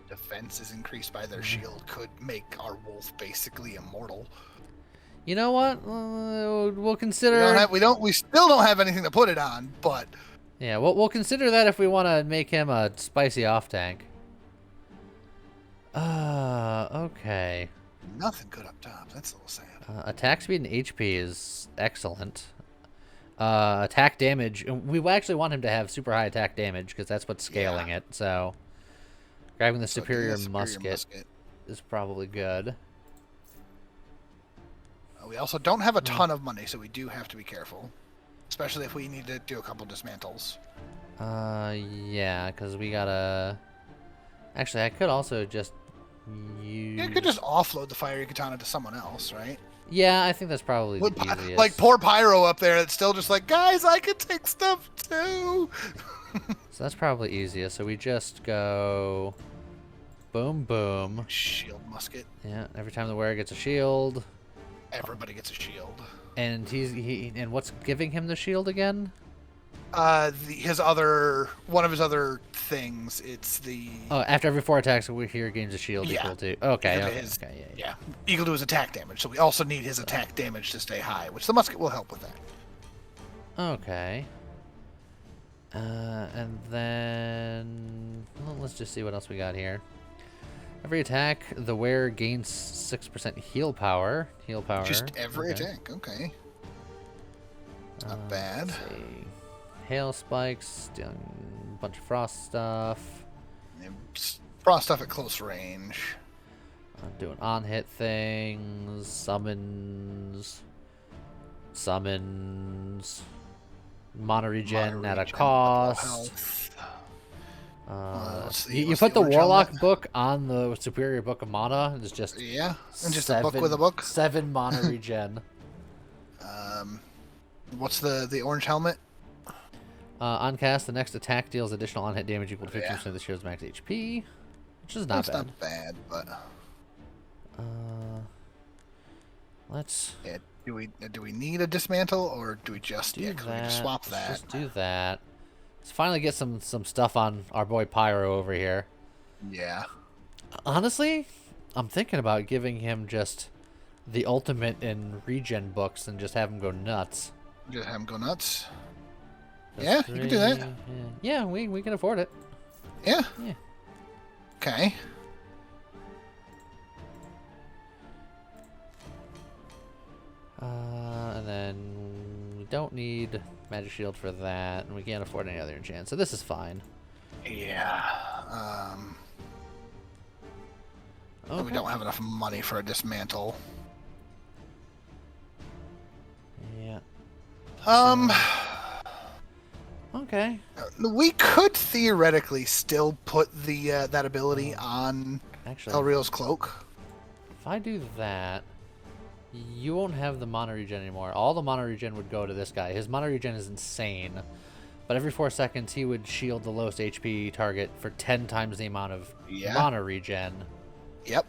Defense is increased by their shield could make our wolf basically immortal. You know what? We'll consider. We still don't have anything to put it on, but yeah, we'll consider that if we want to make him a spicy off tank. Okay. Nothing good up top. That's a little sad. Attack speed and HP is excellent. Attack damage. We actually want him to have super high attack damage because that's what's scaling it. So, grabbing the superior musket is probably good. We also don't have a ton of money, so we do have to be careful, especially if we need to do a couple dismantles. Yeah, because we gotta. Actually, I could also just use. You could just offload the fiery katana to someone else, right? Yeah, I think that's probably the easiest. Like poor Pyro up there, that's still just like, guys, I can take stuff too. So that's probably easiest. So we just go, boom, boom. Shield musket. Yeah, every time the wearer gets a shield. Everybody gets a shield. And and what's giving him the shield again? One of his other things. It's the. Oh, after every 4 attacks, we here gains a shield equal to. Okay. Yeah. Equal to his attack damage. So we also need his attack damage to stay high, which the musket will help with that. Okay. And then let's just see what else we got here. Every attack, the wearer gains 6% heal power. Just every attack. Okay. Not bad. Let's see. Hail spikes, doing a bunch of frost stuff. Frost stuff at close range. Doing on-hit things, summons, mana regen at a cost. You put the Warlock book on the Superior Book of Mana. It's just and just a book with a book. 7 mana regen. What's the orange helmet? On cast, the next attack deals additional on-hit damage equal to 50% of the shield's max HP, which is not bad. Not bad, but let's. Yeah, do we need a dismantle or do we just we just swap that? Just do that. Let's finally get some stuff on our boy Pyro over here. Yeah. Honestly, I'm thinking about giving him just the ultimate in regen books and just have him go nuts. Just have him go nuts. That's yeah, you can do that. Yeah, we can afford it. Yeah. Yeah. Okay. And then we don't need magic shield for that, and we can't afford any other enchant, so this is fine. Yeah. Okay. We don't have enough money for a dismantle. Yeah. Okay. We could theoretically still put the that ability on Elreal's cloak. If I do that, you won't have the mana regen anymore. All the mana regen would go to this guy. His mana regen is insane. But every 4 seconds, he would shield the lowest HP target for 10 times the amount of mana regen. Yep.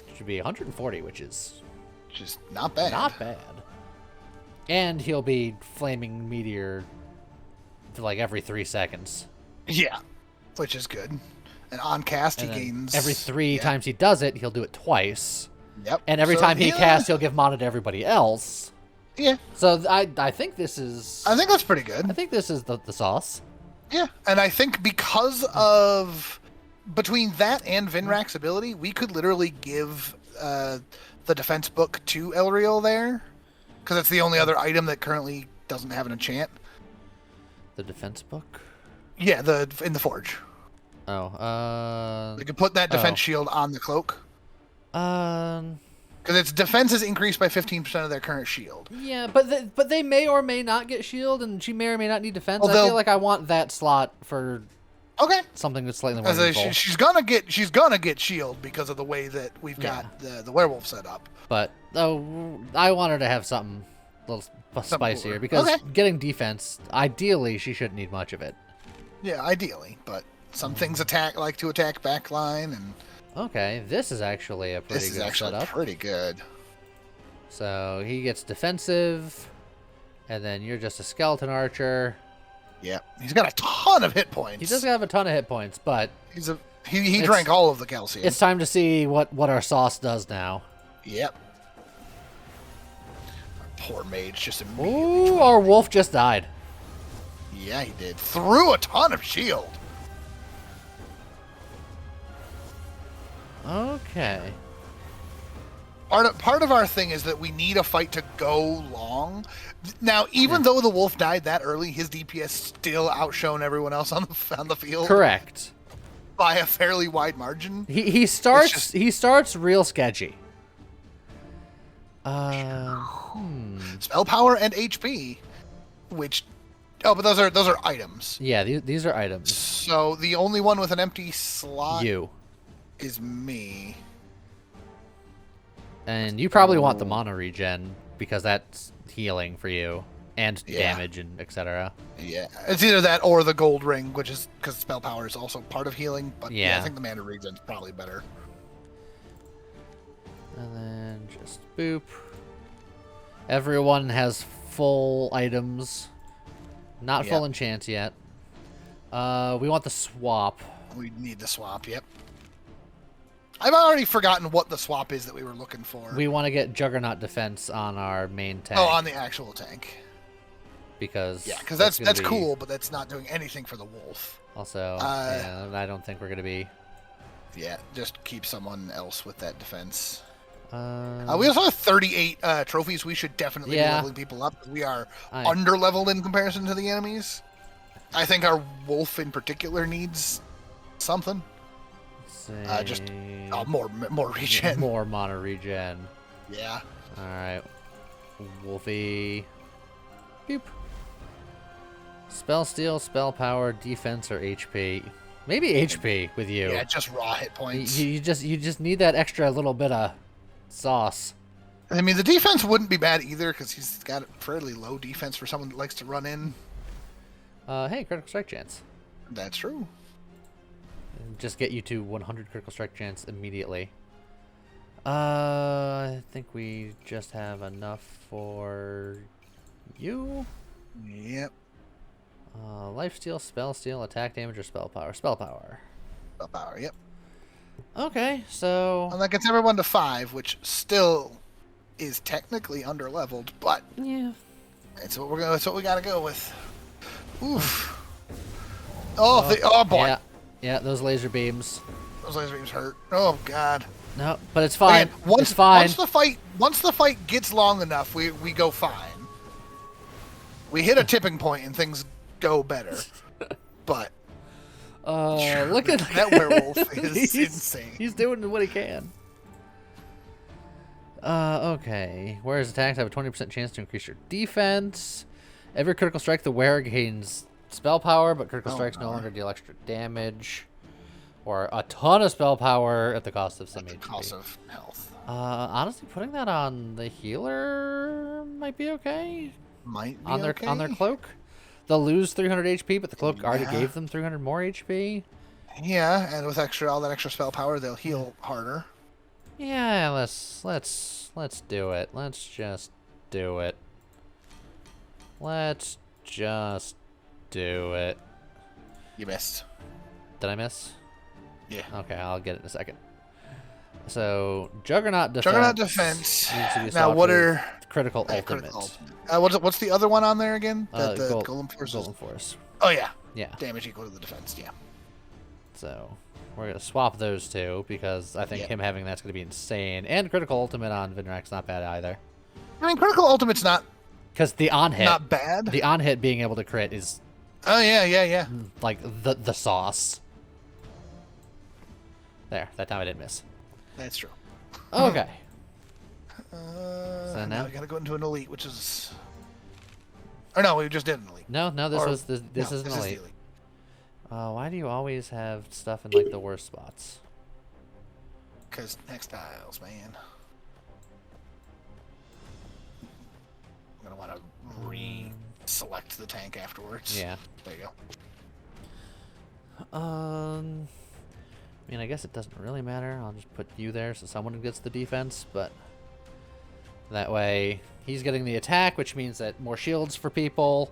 Which would be 140, which is... Just not bad. Not bad. And he'll be flaming meteor like every 3 seconds. Yeah. Which is good. And on cast, he gains... Every 3 times he does it, he'll do it twice. Yep. And every time he casts, he'll give mana to everybody else. Yeah. So I think this is. I think that's pretty good. I think this is the sauce. Yeah, and I think because of between that and Vinrak's ability, we could literally give the defense book to Elriel there, because it's the only other item that currently doesn't have an enchant. The defense book. Yeah, in the forge. Oh. We could put that defense shield on the cloak. Because its defense is increased by 15% of their current shield. Yeah, but they may or may not get shield, and she may or may not need defense. Well, I feel like I want that slot for something that's slightly more useful. She's gonna get shield because of the way that we've got the werewolf set up. But I want her to have something a little spicier because getting defense, ideally, she shouldn't need much of it. Yeah, ideally, but some things like to attack backline and. Okay, this is actually a pretty good setup. Pretty good. So he gets defensive, and then you're just a skeleton archer. Yeah, he's got a ton of hit points. He does have a ton of hit points, but he drank all of the calcium. It's time to see what our sauce does now. Yep. Our poor mage just immediately. Ooh, our wolf just died. Yeah, he did. Through a ton of shield. Okay. Part of our thing is that we need a fight to go long. Now, even though the wolf died that early, his DPS still outshone everyone else on the field. Correct. By a fairly wide margin. He starts real sketchy. Spell power and HP, which but those are items. Yeah, these are items. So the only one with an empty slot is me. And you probably want the mana regen because that's healing for you and damage and etc. Yeah, it's either that or the gold ring, which is because spell power is also part of healing. But I think the mana regen is probably better. And then just boop. Everyone has full items, not full enchants yet. We want the swap. We need the swap. Yep. I've already forgotten what the swap is that we were looking for. We want to get Juggernaut defense on our main tank. Oh, on the actual tank. Because that's cool, but that's not doing anything for the wolf. Also, I don't think we're gonna be. Yeah, just keep someone else with that defense. We also have 38 trophies. We should definitely be leveling people up. We are under-leveled in comparison to the enemies. I think our wolf in particular needs something. Just more regen. More mana regen. Yeah. Alright. Wolfie. Boop. Spell steal, spell power, defense, or HP. Maybe HP with you. Yeah, just raw hit points. You just need that extra little bit of sauce. I mean, the defense wouldn't be bad either because he's got a fairly low defense for someone that likes to run in. Hey, critical strike chance. That's true. Just get you to 100 critical strike chance immediately. I think we just have enough for you. Yep. Life steal, spell steal, attack damage, or spell power. Spell power. Spell power. Yep. Okay, so. And that gets everyone to 5, which still is technically under-leveled, but it's what we gotta go with. Oof. Oh boy. Yeah, those laser beams. Those laser beams hurt. Oh god. No, but it's fine. Again, it's fine. Once the fight gets long enough, we go fine. We hit a tipping point and things go better. But look at that werewolf is insane. He's doing what he can. Okay. Whereas attacks have a 20% chance to increase your defense. Every critical strike the wearer gains spell power, but critical strikes no longer deal extra damage. Or a ton of spell power at the cost of some HP. Cost of health. Honestly, putting that on the healer might be okay. Might be on their cloak. They'll lose 300 HP, but the cloak already gave them 300 more HP. Yeah, and with all that extra spell power, they'll heal harder. Yeah, let's do it. Let's just do it. Let's just do it. You missed. Did I miss? Yeah. Okay, I'll get it in a second. So, Juggernaut defense. Juggernaut defense. Now, what are critical ultimate. Critical ultimate. What's the other one on there again? The Golem Force. Golem Force. Oh yeah. Yeah. Damage equal to the defense. Yeah. So we're gonna swap those two because I think him having that's gonna be insane. And critical ultimate on Vinrak's not bad either. I mean, critical ultimate's not because the on hit not bad. The on hit being able to crit is like the sauce. There, that time I didn't miss. That's true. Okay. So now we gotta go into an elite, which is. Or no, we just did an elite. No, this is an elite. Why do you always have stuff in like the worst spots? Because textiles, man. I'm gonna want to re-select the tank afterwards. Yeah. There you go. I mean, I guess it doesn't really matter. I'll just put you there so someone gets the defense, but that way he's getting the attack, which means that more shields for people.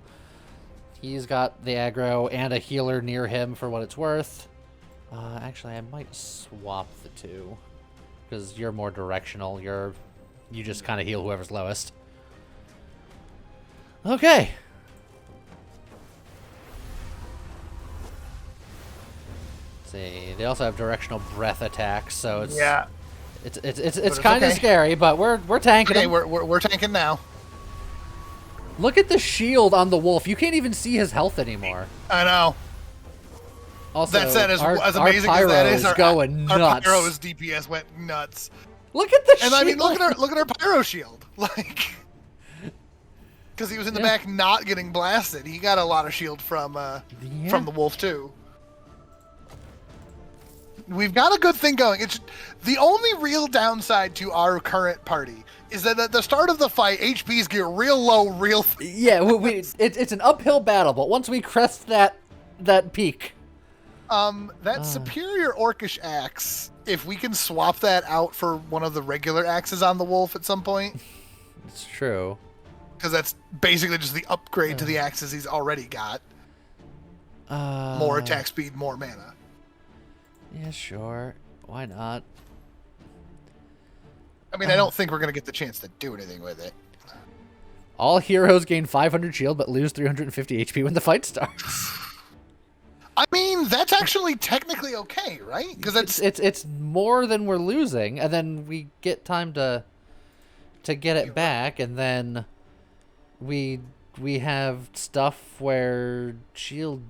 He's got the aggro and a healer near him for what it's worth. Actually, I might swap the two because you're more directional. You just kind of heal whoever's lowest. Okay. See, they also have directional breath attacks, so it's it's kind of scary, but we're tanking. Okay, we're tanking now. Look at the shield on the wolf. You can't even see his health anymore. I know. Also, that said, as amazing as that is, our pyro's DPS went nuts. Look at the shield. And I mean, look at our pyro shield, like, because he was in the back not getting blasted. He got a lot of shield from the wolf too. We've got a good thing going. It's the only real downside to our current party is that at the start of the fight, HPs get real low, real. It's an uphill battle, but once we crest that peak, that superior orcish axe, if we can swap that out for one of the regular axes on the wolf at some point, it's true. Because that's basically just the upgrade to the axes he's already got. More attack speed, more mana. Yeah, sure. Why not? I mean, I don't think we're going to get the chance to do anything with it. All heroes gain 500 shield but lose 350 HP when the fight starts. I mean, that's actually technically okay, right? Because it's more than we're losing, and then we get time to get it back, and then we have stuff where shield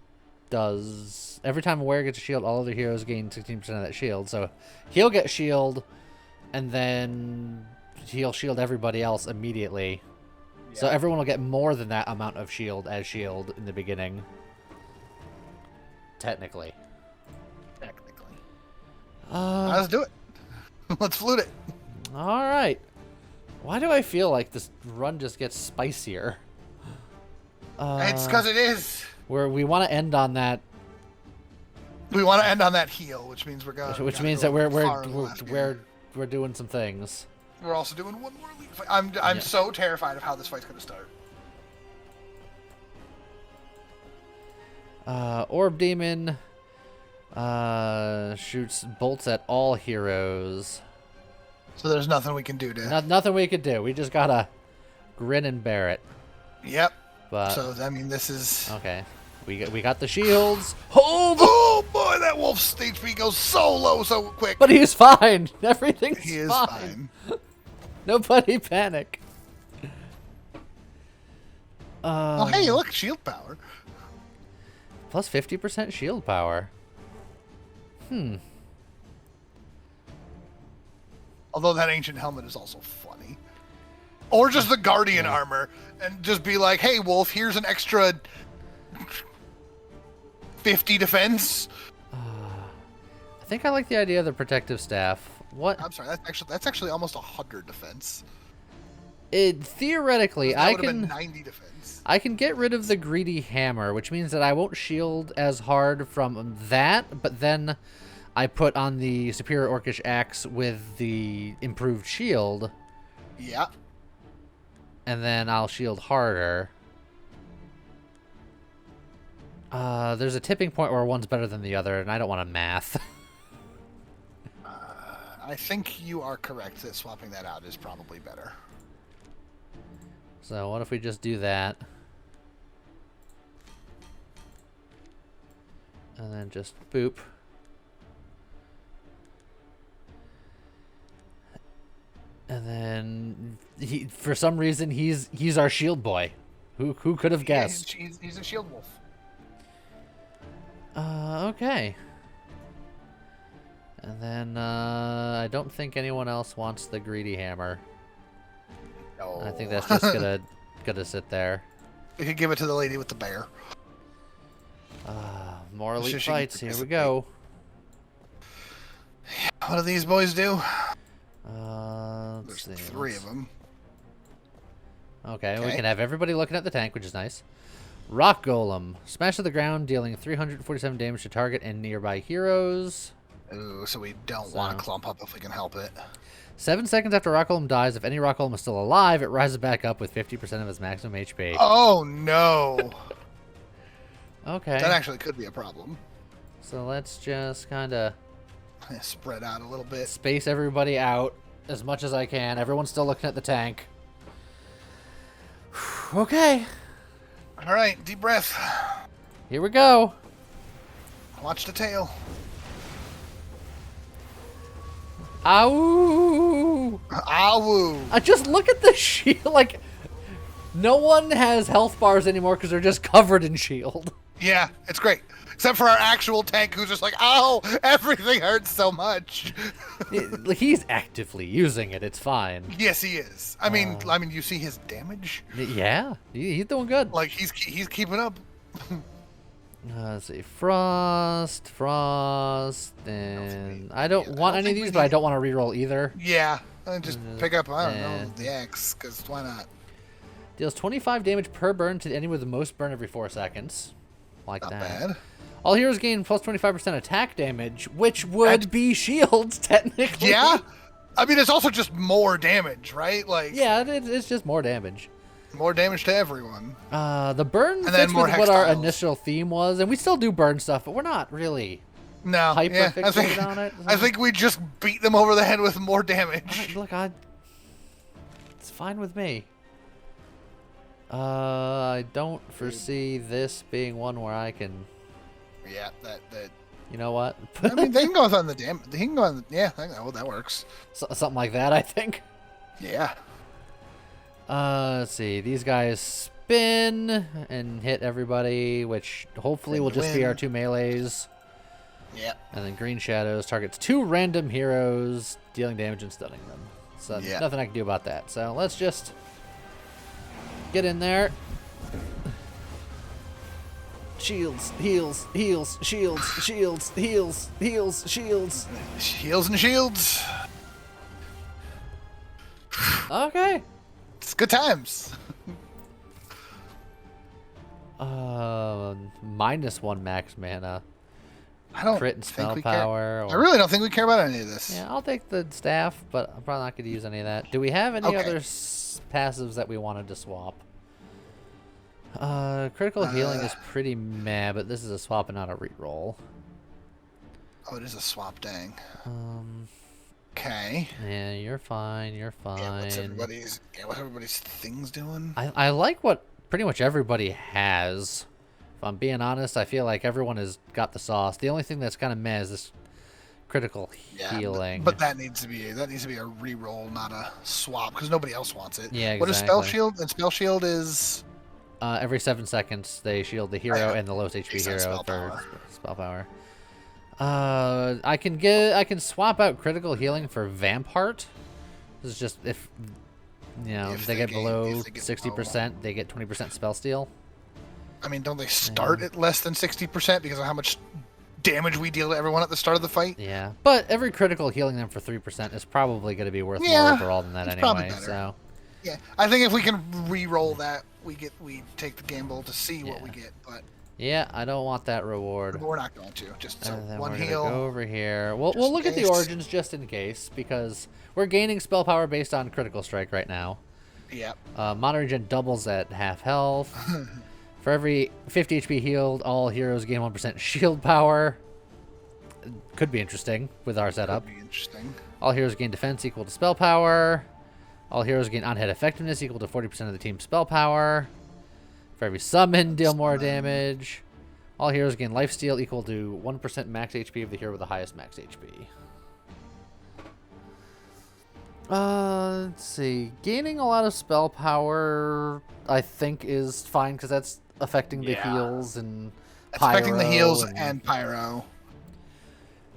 does every time a warrior gets a shield, all other heroes gain 16% of that shield. So he'll get shield, and then he'll shield everybody else immediately. Yeah. So everyone will get more than that amount of shield as shield in the beginning. Technically. Let's do it. Let's flute it. All right. Why do I feel like this run just gets spicier? It's because it is. We want to end on that. We want to end on that heal, which means we're going. Which means that we're doing some things. We're also doing one more league fight. I'm so terrified of how this fight's going to start. Orb Demon shoots bolts at all heroes. So there's nothing we can do to. Nothing we could do. We just gotta grin and bear it. Yep. But so I mean, this is okay. We got the shields. Oh boy, that wolf's HP goes so low so quick. But he's fine. Everything's he is fine. Nobody panic. Oh hey, look, shield power. Plus 50% shield power. Although that ancient helmet is also funny. Or just the guardian armor, and just be like, hey wolf, here's an extra 50 defense. I think I like the idea of the protective staff. What? I'm sorry, that's actually almost 100 defense. Theoretically, that would have been 90 defense. I can get rid of the greedy hammer, which means that I won't shield as hard from that, but then I put on the superior orcish axe with the improved shield. Yeah. And then I'll shield harder. There's a tipping point where one's better than the other, and I don't want to math. I think you are correct that swapping that out is probably better. So what if we just do that? And then just boop. And then for some reason he's our shield boy. Who could have guessed? He's a shield wolf. Okay. And then I don't think anyone else wants the greedy hammer. No. I think that's just gonna sit there. We could give it to the lady with the bear. More elite She fights. Here we go. What do these boys do? Let's There's see. 3 of them. Okay, we can have everybody looking at the tank, which is nice. Rock Golem. Smash to the ground, dealing 347 damage to target and nearby heroes. Ooh, so we don't want to clump up if we can help it. 7 seconds after Rock Golem dies, if any Rock Golem is still alive, it rises back up with 50% of its maximum HP. Oh, no. Okay. That actually could be a problem. So let's just kind of spread out a little bit. Space everybody out as much as I can. Everyone's still looking at the tank. Okay. All right, deep breath. Here we go. Watch the tail. Ow! Ow! I just look at the shield. Like, no one has health bars anymore because they're just covered in shield. Yeah, it's great. Except for our actual tank, who's just like, ow, everything hurts so much. He's actively using it. It's fine. Yes, he is. I mean, you see his damage. Yeah, he's doing good. Like he's keeping up. Let's see, frost, and I don't want any of these, but I don't want to reroll either. Yeah, just pick up. I don't know, the X, because why not? Deals 25 damage per burn to the enemy with the most burn every 4 seconds. Like Not that. bad. All heroes gain plus 25% attack damage, which would be shields, technically. Yeah? I mean, it's also just more damage, right? Like, yeah, it's just more damage. More damage to everyone. The burn and fits more with what our hextiles. initial theme was, and we still do burn stuff, but we're not really No, hyper yeah, fixated on it. I think we just beat them over the head with more damage. Look, it's fine with me. I don't foresee this being one where I can. Yeah, that. You know what? I mean, they can go on the damn. They can go on. Yeah, that works. Something like that, I think. Yeah. Let's see. These guys spin and hit everybody, which hopefully will just be our 2 melees. Yeah. And then Green Shadows targets 2 random heroes, dealing damage and stunning them. So nothing I can do about that. So let's just get in there. Shields, heals, shields, shields, heals, shields. Heals and shields. Okay. It's good times. -1 max mana. I don't Crit and think spell we power. care. I really don't think we care about any of this. Yeah, I'll take the staff, but I'm probably not going to use any of that. Do we have any other passives that we wanted to swap? Critical healing is pretty meh, but this is a swap and not a reroll. Oh, it is a swap, dang. Okay. Yeah, you're fine. You're fine. Yeah, what's everybody's things doing? I like what pretty much everybody has. If I'm being honest, I feel like everyone has got the sauce. The only thing that's kind of meh is this critical healing. But that needs to be a reroll, not a swap, because nobody else wants it. Yeah, exactly. What is spell shield? And spell shield is every 7 seconds they shield the hero and the lowest HP hero spell for spell power. I can swap out critical healing for Vamp Heart. This is just if they get below 60%, they get 20% spell steal. I mean, don't they start at less than 60% because of how much damage we deal to everyone at the start of the fight? Yeah, but every critical healing them for 3% is probably going to be worth more overall than that anyway. So yeah, I think if we can re-roll that, we take the gamble to see what we get. But yeah, I don't want that reward. But we're not going to. Just so and then one we're heal. Go over here. We'll look at the origins just in case because we're gaining spell power based on critical strike right now. Yep. Mono regen doubles at half health. For every 50 HP healed, all heroes gain 1% shield power. Could be interesting with our setup. Could be interesting. All heroes gain defense equal to spell power. All heroes gain on-hit effectiveness equal to 40% of the team's spell power. For every summon, deal more damage. All heroes gain lifesteal equal to 1% max HP of the hero with the highest max HP. Let's see. Gaining a lot of spell power, I think, is fine because that's affecting the heals and pyro. It's affecting the heals and pyro.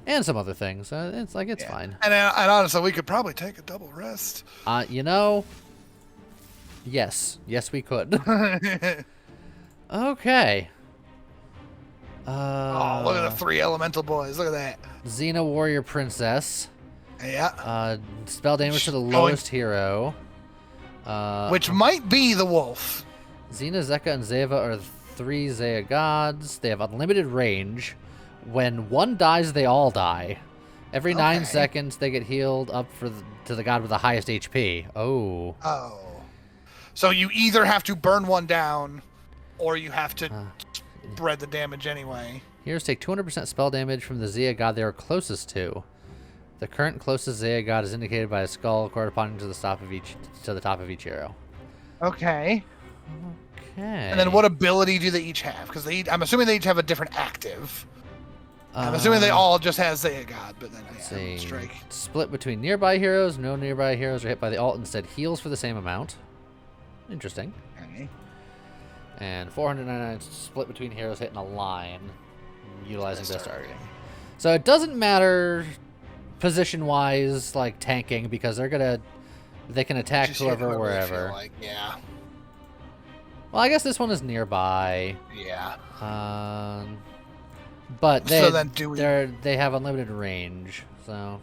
And some other things. It's fine. And honestly, we could probably take a double rest. You know, yes, we could. Okay. Oh, look at the 3 elemental boys. Look at that. Xena Warrior Princess. Yeah. Spell damage to the lowest hero. Which might be the wolf. Xena, Zeka, and Zeva are 3 Zaya gods. They have unlimited range. When one dies, they all die. Every 9 seconds, they get healed up to the god with the highest HP. Oh. Oh. So you either have to burn one down, or you have to spread the damage anyway. Heroes take 200% spell damage from the Zaya god they are closest to. The current closest Zaya god is indicated by a skull corresponding to the top of each hero. Okay. Okay. And then what ability do they each have? Because I'm assuming they each have a different active. I'm assuming they all just have Zaya god, but then strike. Split between nearby heroes. No nearby heroes are hit by the ult. Instead, heals for the same amount. Interesting. Okay. And 499 split between heroes hitting a line, utilizing best targeting. So it doesn't matter position-wise, like tanking, because they can attack whoever wherever. Yeah. Well, I guess this one is nearby. Yeah. But they have unlimited range. So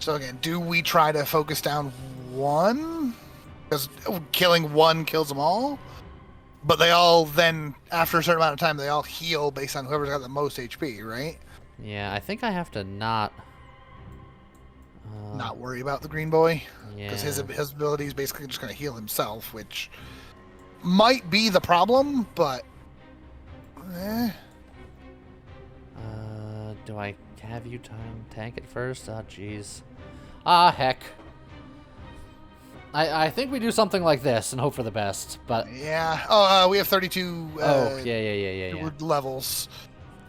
again, do we try to focus down one? Because killing one kills them all. But they all then, after a certain amount of time, they all heal based on whoever's got the most HP, right? Yeah, I think I have to not worry about the green boy. Yeah. Because his ability is basically just going to heal himself, which might be the problem, but... Do I have you tank it first? Oh, jeez. Ah, heck. I think we do something like this and hope for the best, but... Yeah. Oh, we have 32 yeah. levels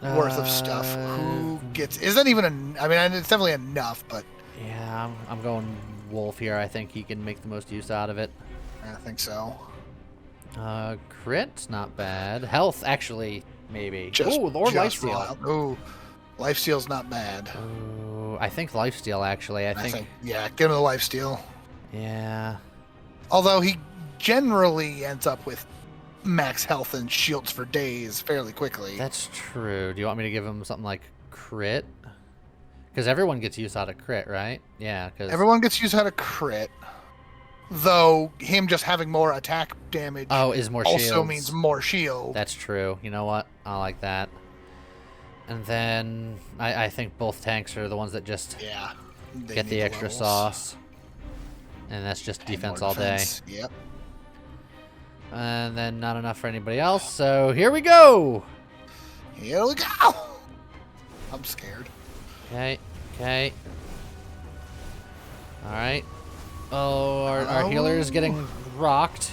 worth of stuff. Who gets... Is that even I mean, it's definitely enough, but... Yeah, I'm going Wolf here. I think he can make the most use out of it. I think so. Crit, not bad. Health, actually, maybe. Ooh, Lord Lifesteal. Ooh, Lifesteal's not bad. Ooh, I think Lifesteal, actually. I think yeah, give him the Lifesteal. Yeah. Although he generally ends up with max health and shields for days fairly quickly. That's true. Do you want me to give him something like crit? Because everyone gets use out of crit, right? Yeah. Cause... Everyone gets use out of crit. Though him just having more attack damage is more shields. Also means more shield. That's true. You know what? I like that. And then I think both tanks are the ones that just get the extra sauce. And that's just defense all day. Yep. And then not enough for anybody else. So here we go. Here we go. I'm scared. Okay. All right. Oh, our healer is getting rocked.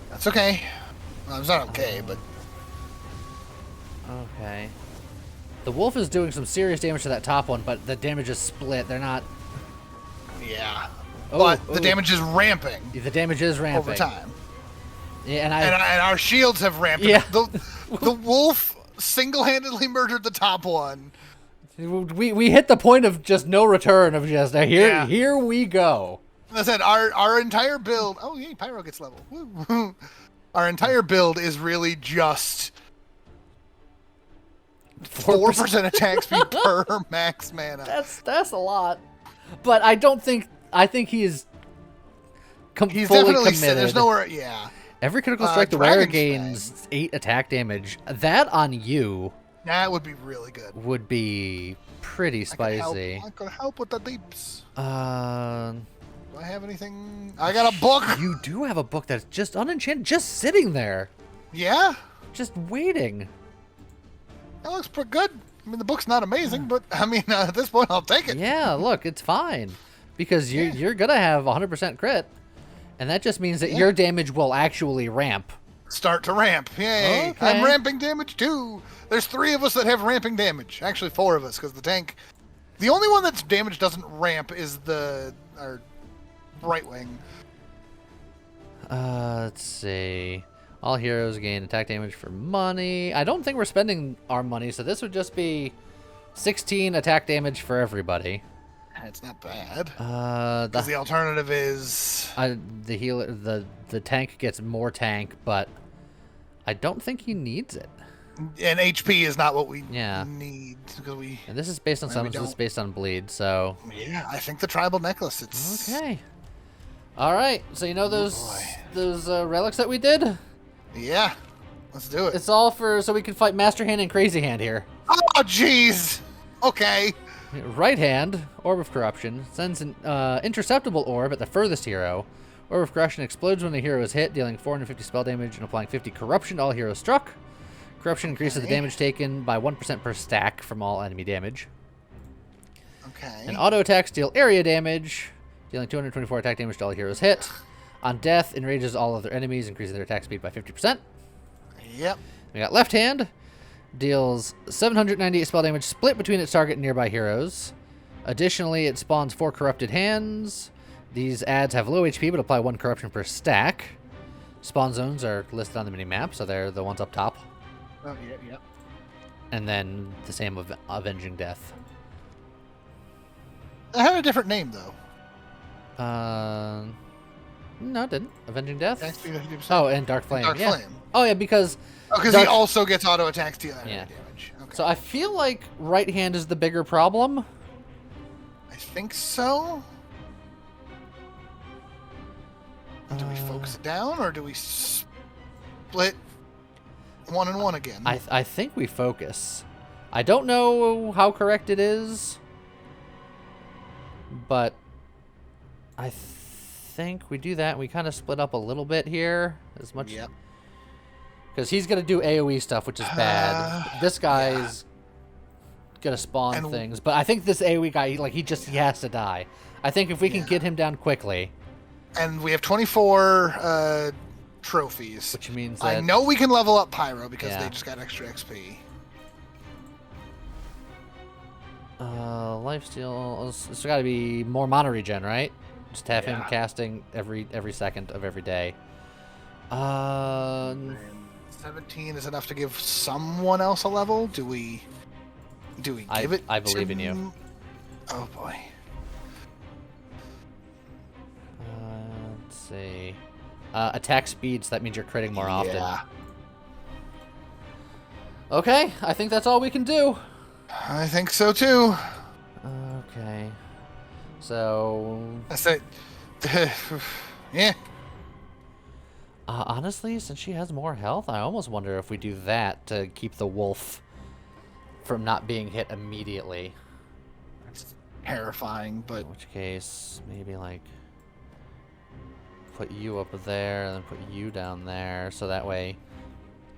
That's okay. Well, it's not okay, but... Okay. The wolf is doing some serious damage to that top one, but the damage is split. They're not... Yeah. But the damage is ramping. The damage is ramping. Over time. Yeah, and our shields have ramped. Yeah. The wolf single-handedly murdered the top one. We hit the point of just no return, of just, here we go. I said, our entire build... Oh, yeah, Pyro gets level. Woo. Our entire build is really just 4% attack speed per max mana. That's a lot. But I think he is he's fully definitely committed. There's nowhere... Yeah. Every critical strike the wearer gains 8 attack damage. That on you... That would be really good. Would be pretty spicy. I could help with the deeps. Do I have anything? I got a book. You do have a book that's just unenchanted, just sitting there. Yeah? Just waiting. That looks pretty good. I mean, the book's not amazing, but I mean, at this point, I'll take it. Yeah, look, it's fine. Because you're going to have 100% crit. And that just means that your damage will actually ramp. Start to ramp. Yay. Okay. I'm ramping damage too. There's 3 of us that have ramping damage. Actually, 4 of us, because the tank... The only one that's damage doesn't ramp is our right wing. Let's see. All heroes gain attack damage for money. I don't think we're spending our money, so this would just be 16 attack damage for everybody. It's not bad. The The alternative is... the healer, the tank gets more tank, but I don't think he needs it. And HP is not what we Yeah. need. Because we... And this is based on summons, this is based on bleed, so... Yeah, I think the tribal necklace, it's... Okay. Alright, so you know those relics that we did? Yeah. Let's do it. It's all for so we can fight Master Hand and Crazy Hand here. Oh, jeez! Okay. Right hand, Orb of Corruption, sends an interceptable orb at the furthest hero. Orb of Corruption explodes when the hero is hit, dealing 450 spell damage and applying 50 corruption to all heroes struck. Corruption increases the damage taken by 1% per stack from all enemy damage. Okay. And auto attacks deal area damage, dealing 224 attack damage to all heroes hit. On death, enrages all other enemies, increasing their attack speed by 50%. Yep. We got left hand. Deals 798 spell damage split between its target and nearby heroes. Additionally, it spawns 4 corrupted hands. These adds have low HP but apply 1 corruption per stack. Spawn zones are listed on the mini-map, so they're the ones up top. Oh, yeah. And then the same of Avenging Death. It had a different name, though. No, it didn't. Avenging Death? Attack speed of 50%. Oh, and Dark Flame. Dark yeah. Flame. Oh, yeah, because... Oh, because Dark... he also gets auto attacks deal yeah. damage. Okay. So I feel like right hand is the bigger problem. I think so. Do we focus it down, or do we split 1 and 1 again? I think we focus. I don't know how correct it is, but I think we do that. We kind of split up a little bit here, as much. Yep. Because he's gonna do AOE stuff, which is bad. This guy's gonna spawn things, but I think this AOE guy, like he has to die. I think if we can get him down quickly. And we have 24 trophies. Which means that... I know we can level up Pyro because they just got extra XP. Lifesteal. It's got to be more mana regen, right? Just have him casting every second of every day. 17 is enough to give someone else a level. Do we give it? I believe in you. Oh boy. Let's see. Attack speed, so that means you're critting more often. Yeah. Okay, I think that's all we can do. I think so too. Okay. So... That's it. Yeah. Honestly, since she has more health, I almost wonder if we do that to keep the wolf from not being hit immediately. That's terrifying, but... In which case, maybe like... put you up there, and then put you down there, so that way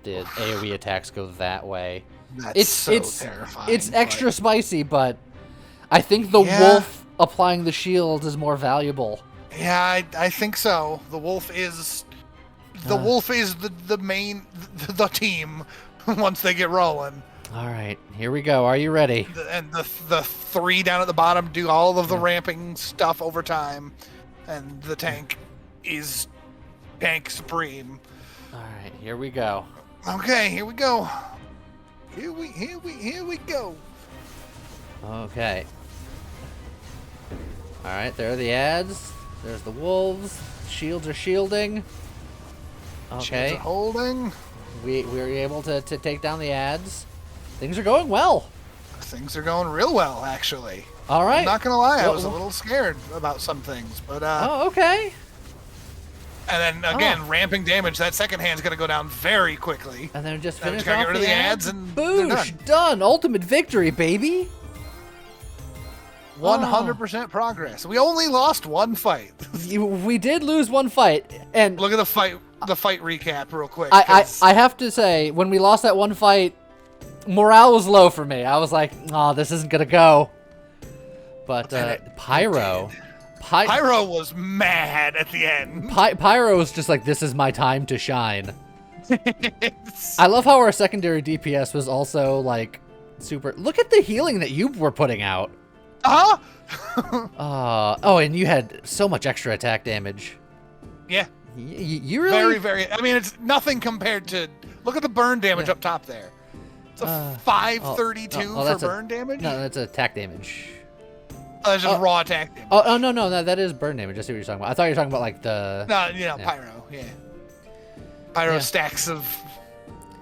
the AoE attacks go that way. That's terrifying. It's extra spicy, but I think the wolf applying the shield is more valuable. Yeah, I think so. The wolf is the main the team once they get rolling. All right, here we go. Are you ready? And the 3 down at the bottom do all of the ramping stuff over time, and the tank is tank supreme. All right, here we go. Okay, here we go. Here we go. Okay. All right, there are the ads. There's the wolves. Shields are shielding. Okay. Shields are holding. We were able to take down the ads. Things are going well. Things are going real well, actually. All right. I'm not gonna lie, I was a little scared about some things, but oh, okay. And then again, ramping damage. That second hand's gonna go down very quickly. And then just Then finish gotta off get rid of the ads and boosh, done. Ultimate victory, baby. 100% progress. We only lost 1 fight. We did lose 1 fight, and Look at the fight recap real quick. I have to say, when we lost that 1 fight, morale was low for me. I was like, oh, this isn't gonna go. But Pyro Pyro was mad at the end. Pyro's just like, this is my time to shine. I love how our secondary DPS was also like super. Look at the healing that you were putting out. Huh? Oh, and you had so much extra attack damage. Yeah. You really very. I mean, it's nothing compared to. Look at the burn damage up top there. It's a 532 for burn damage. No, that's attack damage. Oh, that's just raw attack damage. Oh, no, that is burn damage. I see what you're talking about. I thought you were talking about like the. No, Pyro. Yeah. Pyro stacks of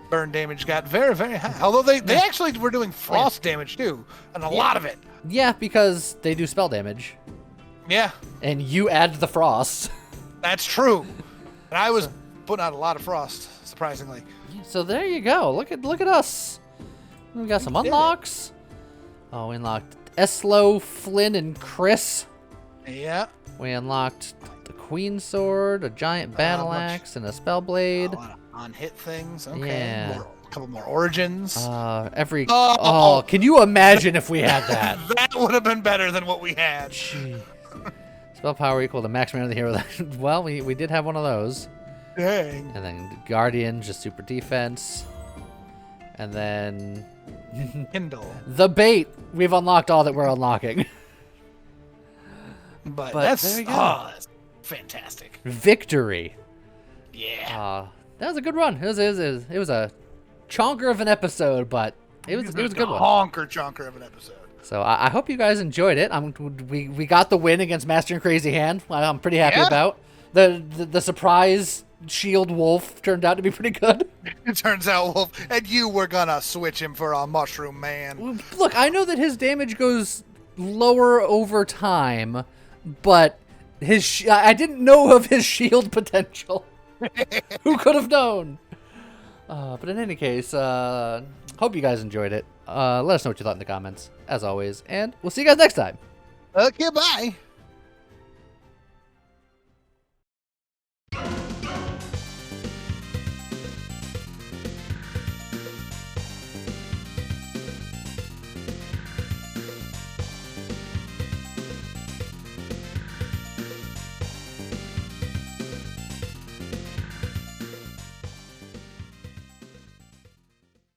burn damage got very, very high. Although they actually were doing frost damage too, and a lot of it. Yeah, because they do spell damage. Yeah. And you add the frost. That's true. And I was putting out a lot of frost, surprisingly. So there you go. Look at us. We got some unlocks. Oh, we unlocked Eslo, Flynn, and Chris. Yeah. We unlocked the Queen Sword, a giant battle axe, and a spell blade. A lot of on-hit things. Okay. Yeah. A couple more origins. Can you imagine if we had that? That would have been better than what we had. Gee. Spell power equal to max mana of the hero. Well, we did have one of those. Dang. And then Guardian, just super defense. And then Kindle. The bait. We've unlocked all that we're unlocking. But that's, there you go. That's fantastic. Victory. Yeah. That was a good run. It was a chonker of an episode, but it was a good one. Chonker of an episode. So I hope you guys enjoyed it. We got the win against Master and Crazy Hand. I'm pretty happy about. The surprise shield wolf turned out to be pretty good. It turns out wolf, and you were gonna switch him for a mushroom man. Look, I know that his damage goes lower over time, but I didn't know of his shield potential. Who could have known? But in any case, hope you guys enjoyed it. Let us know what you thought in the comments, as always, and we'll see you guys next time. Okay, bye.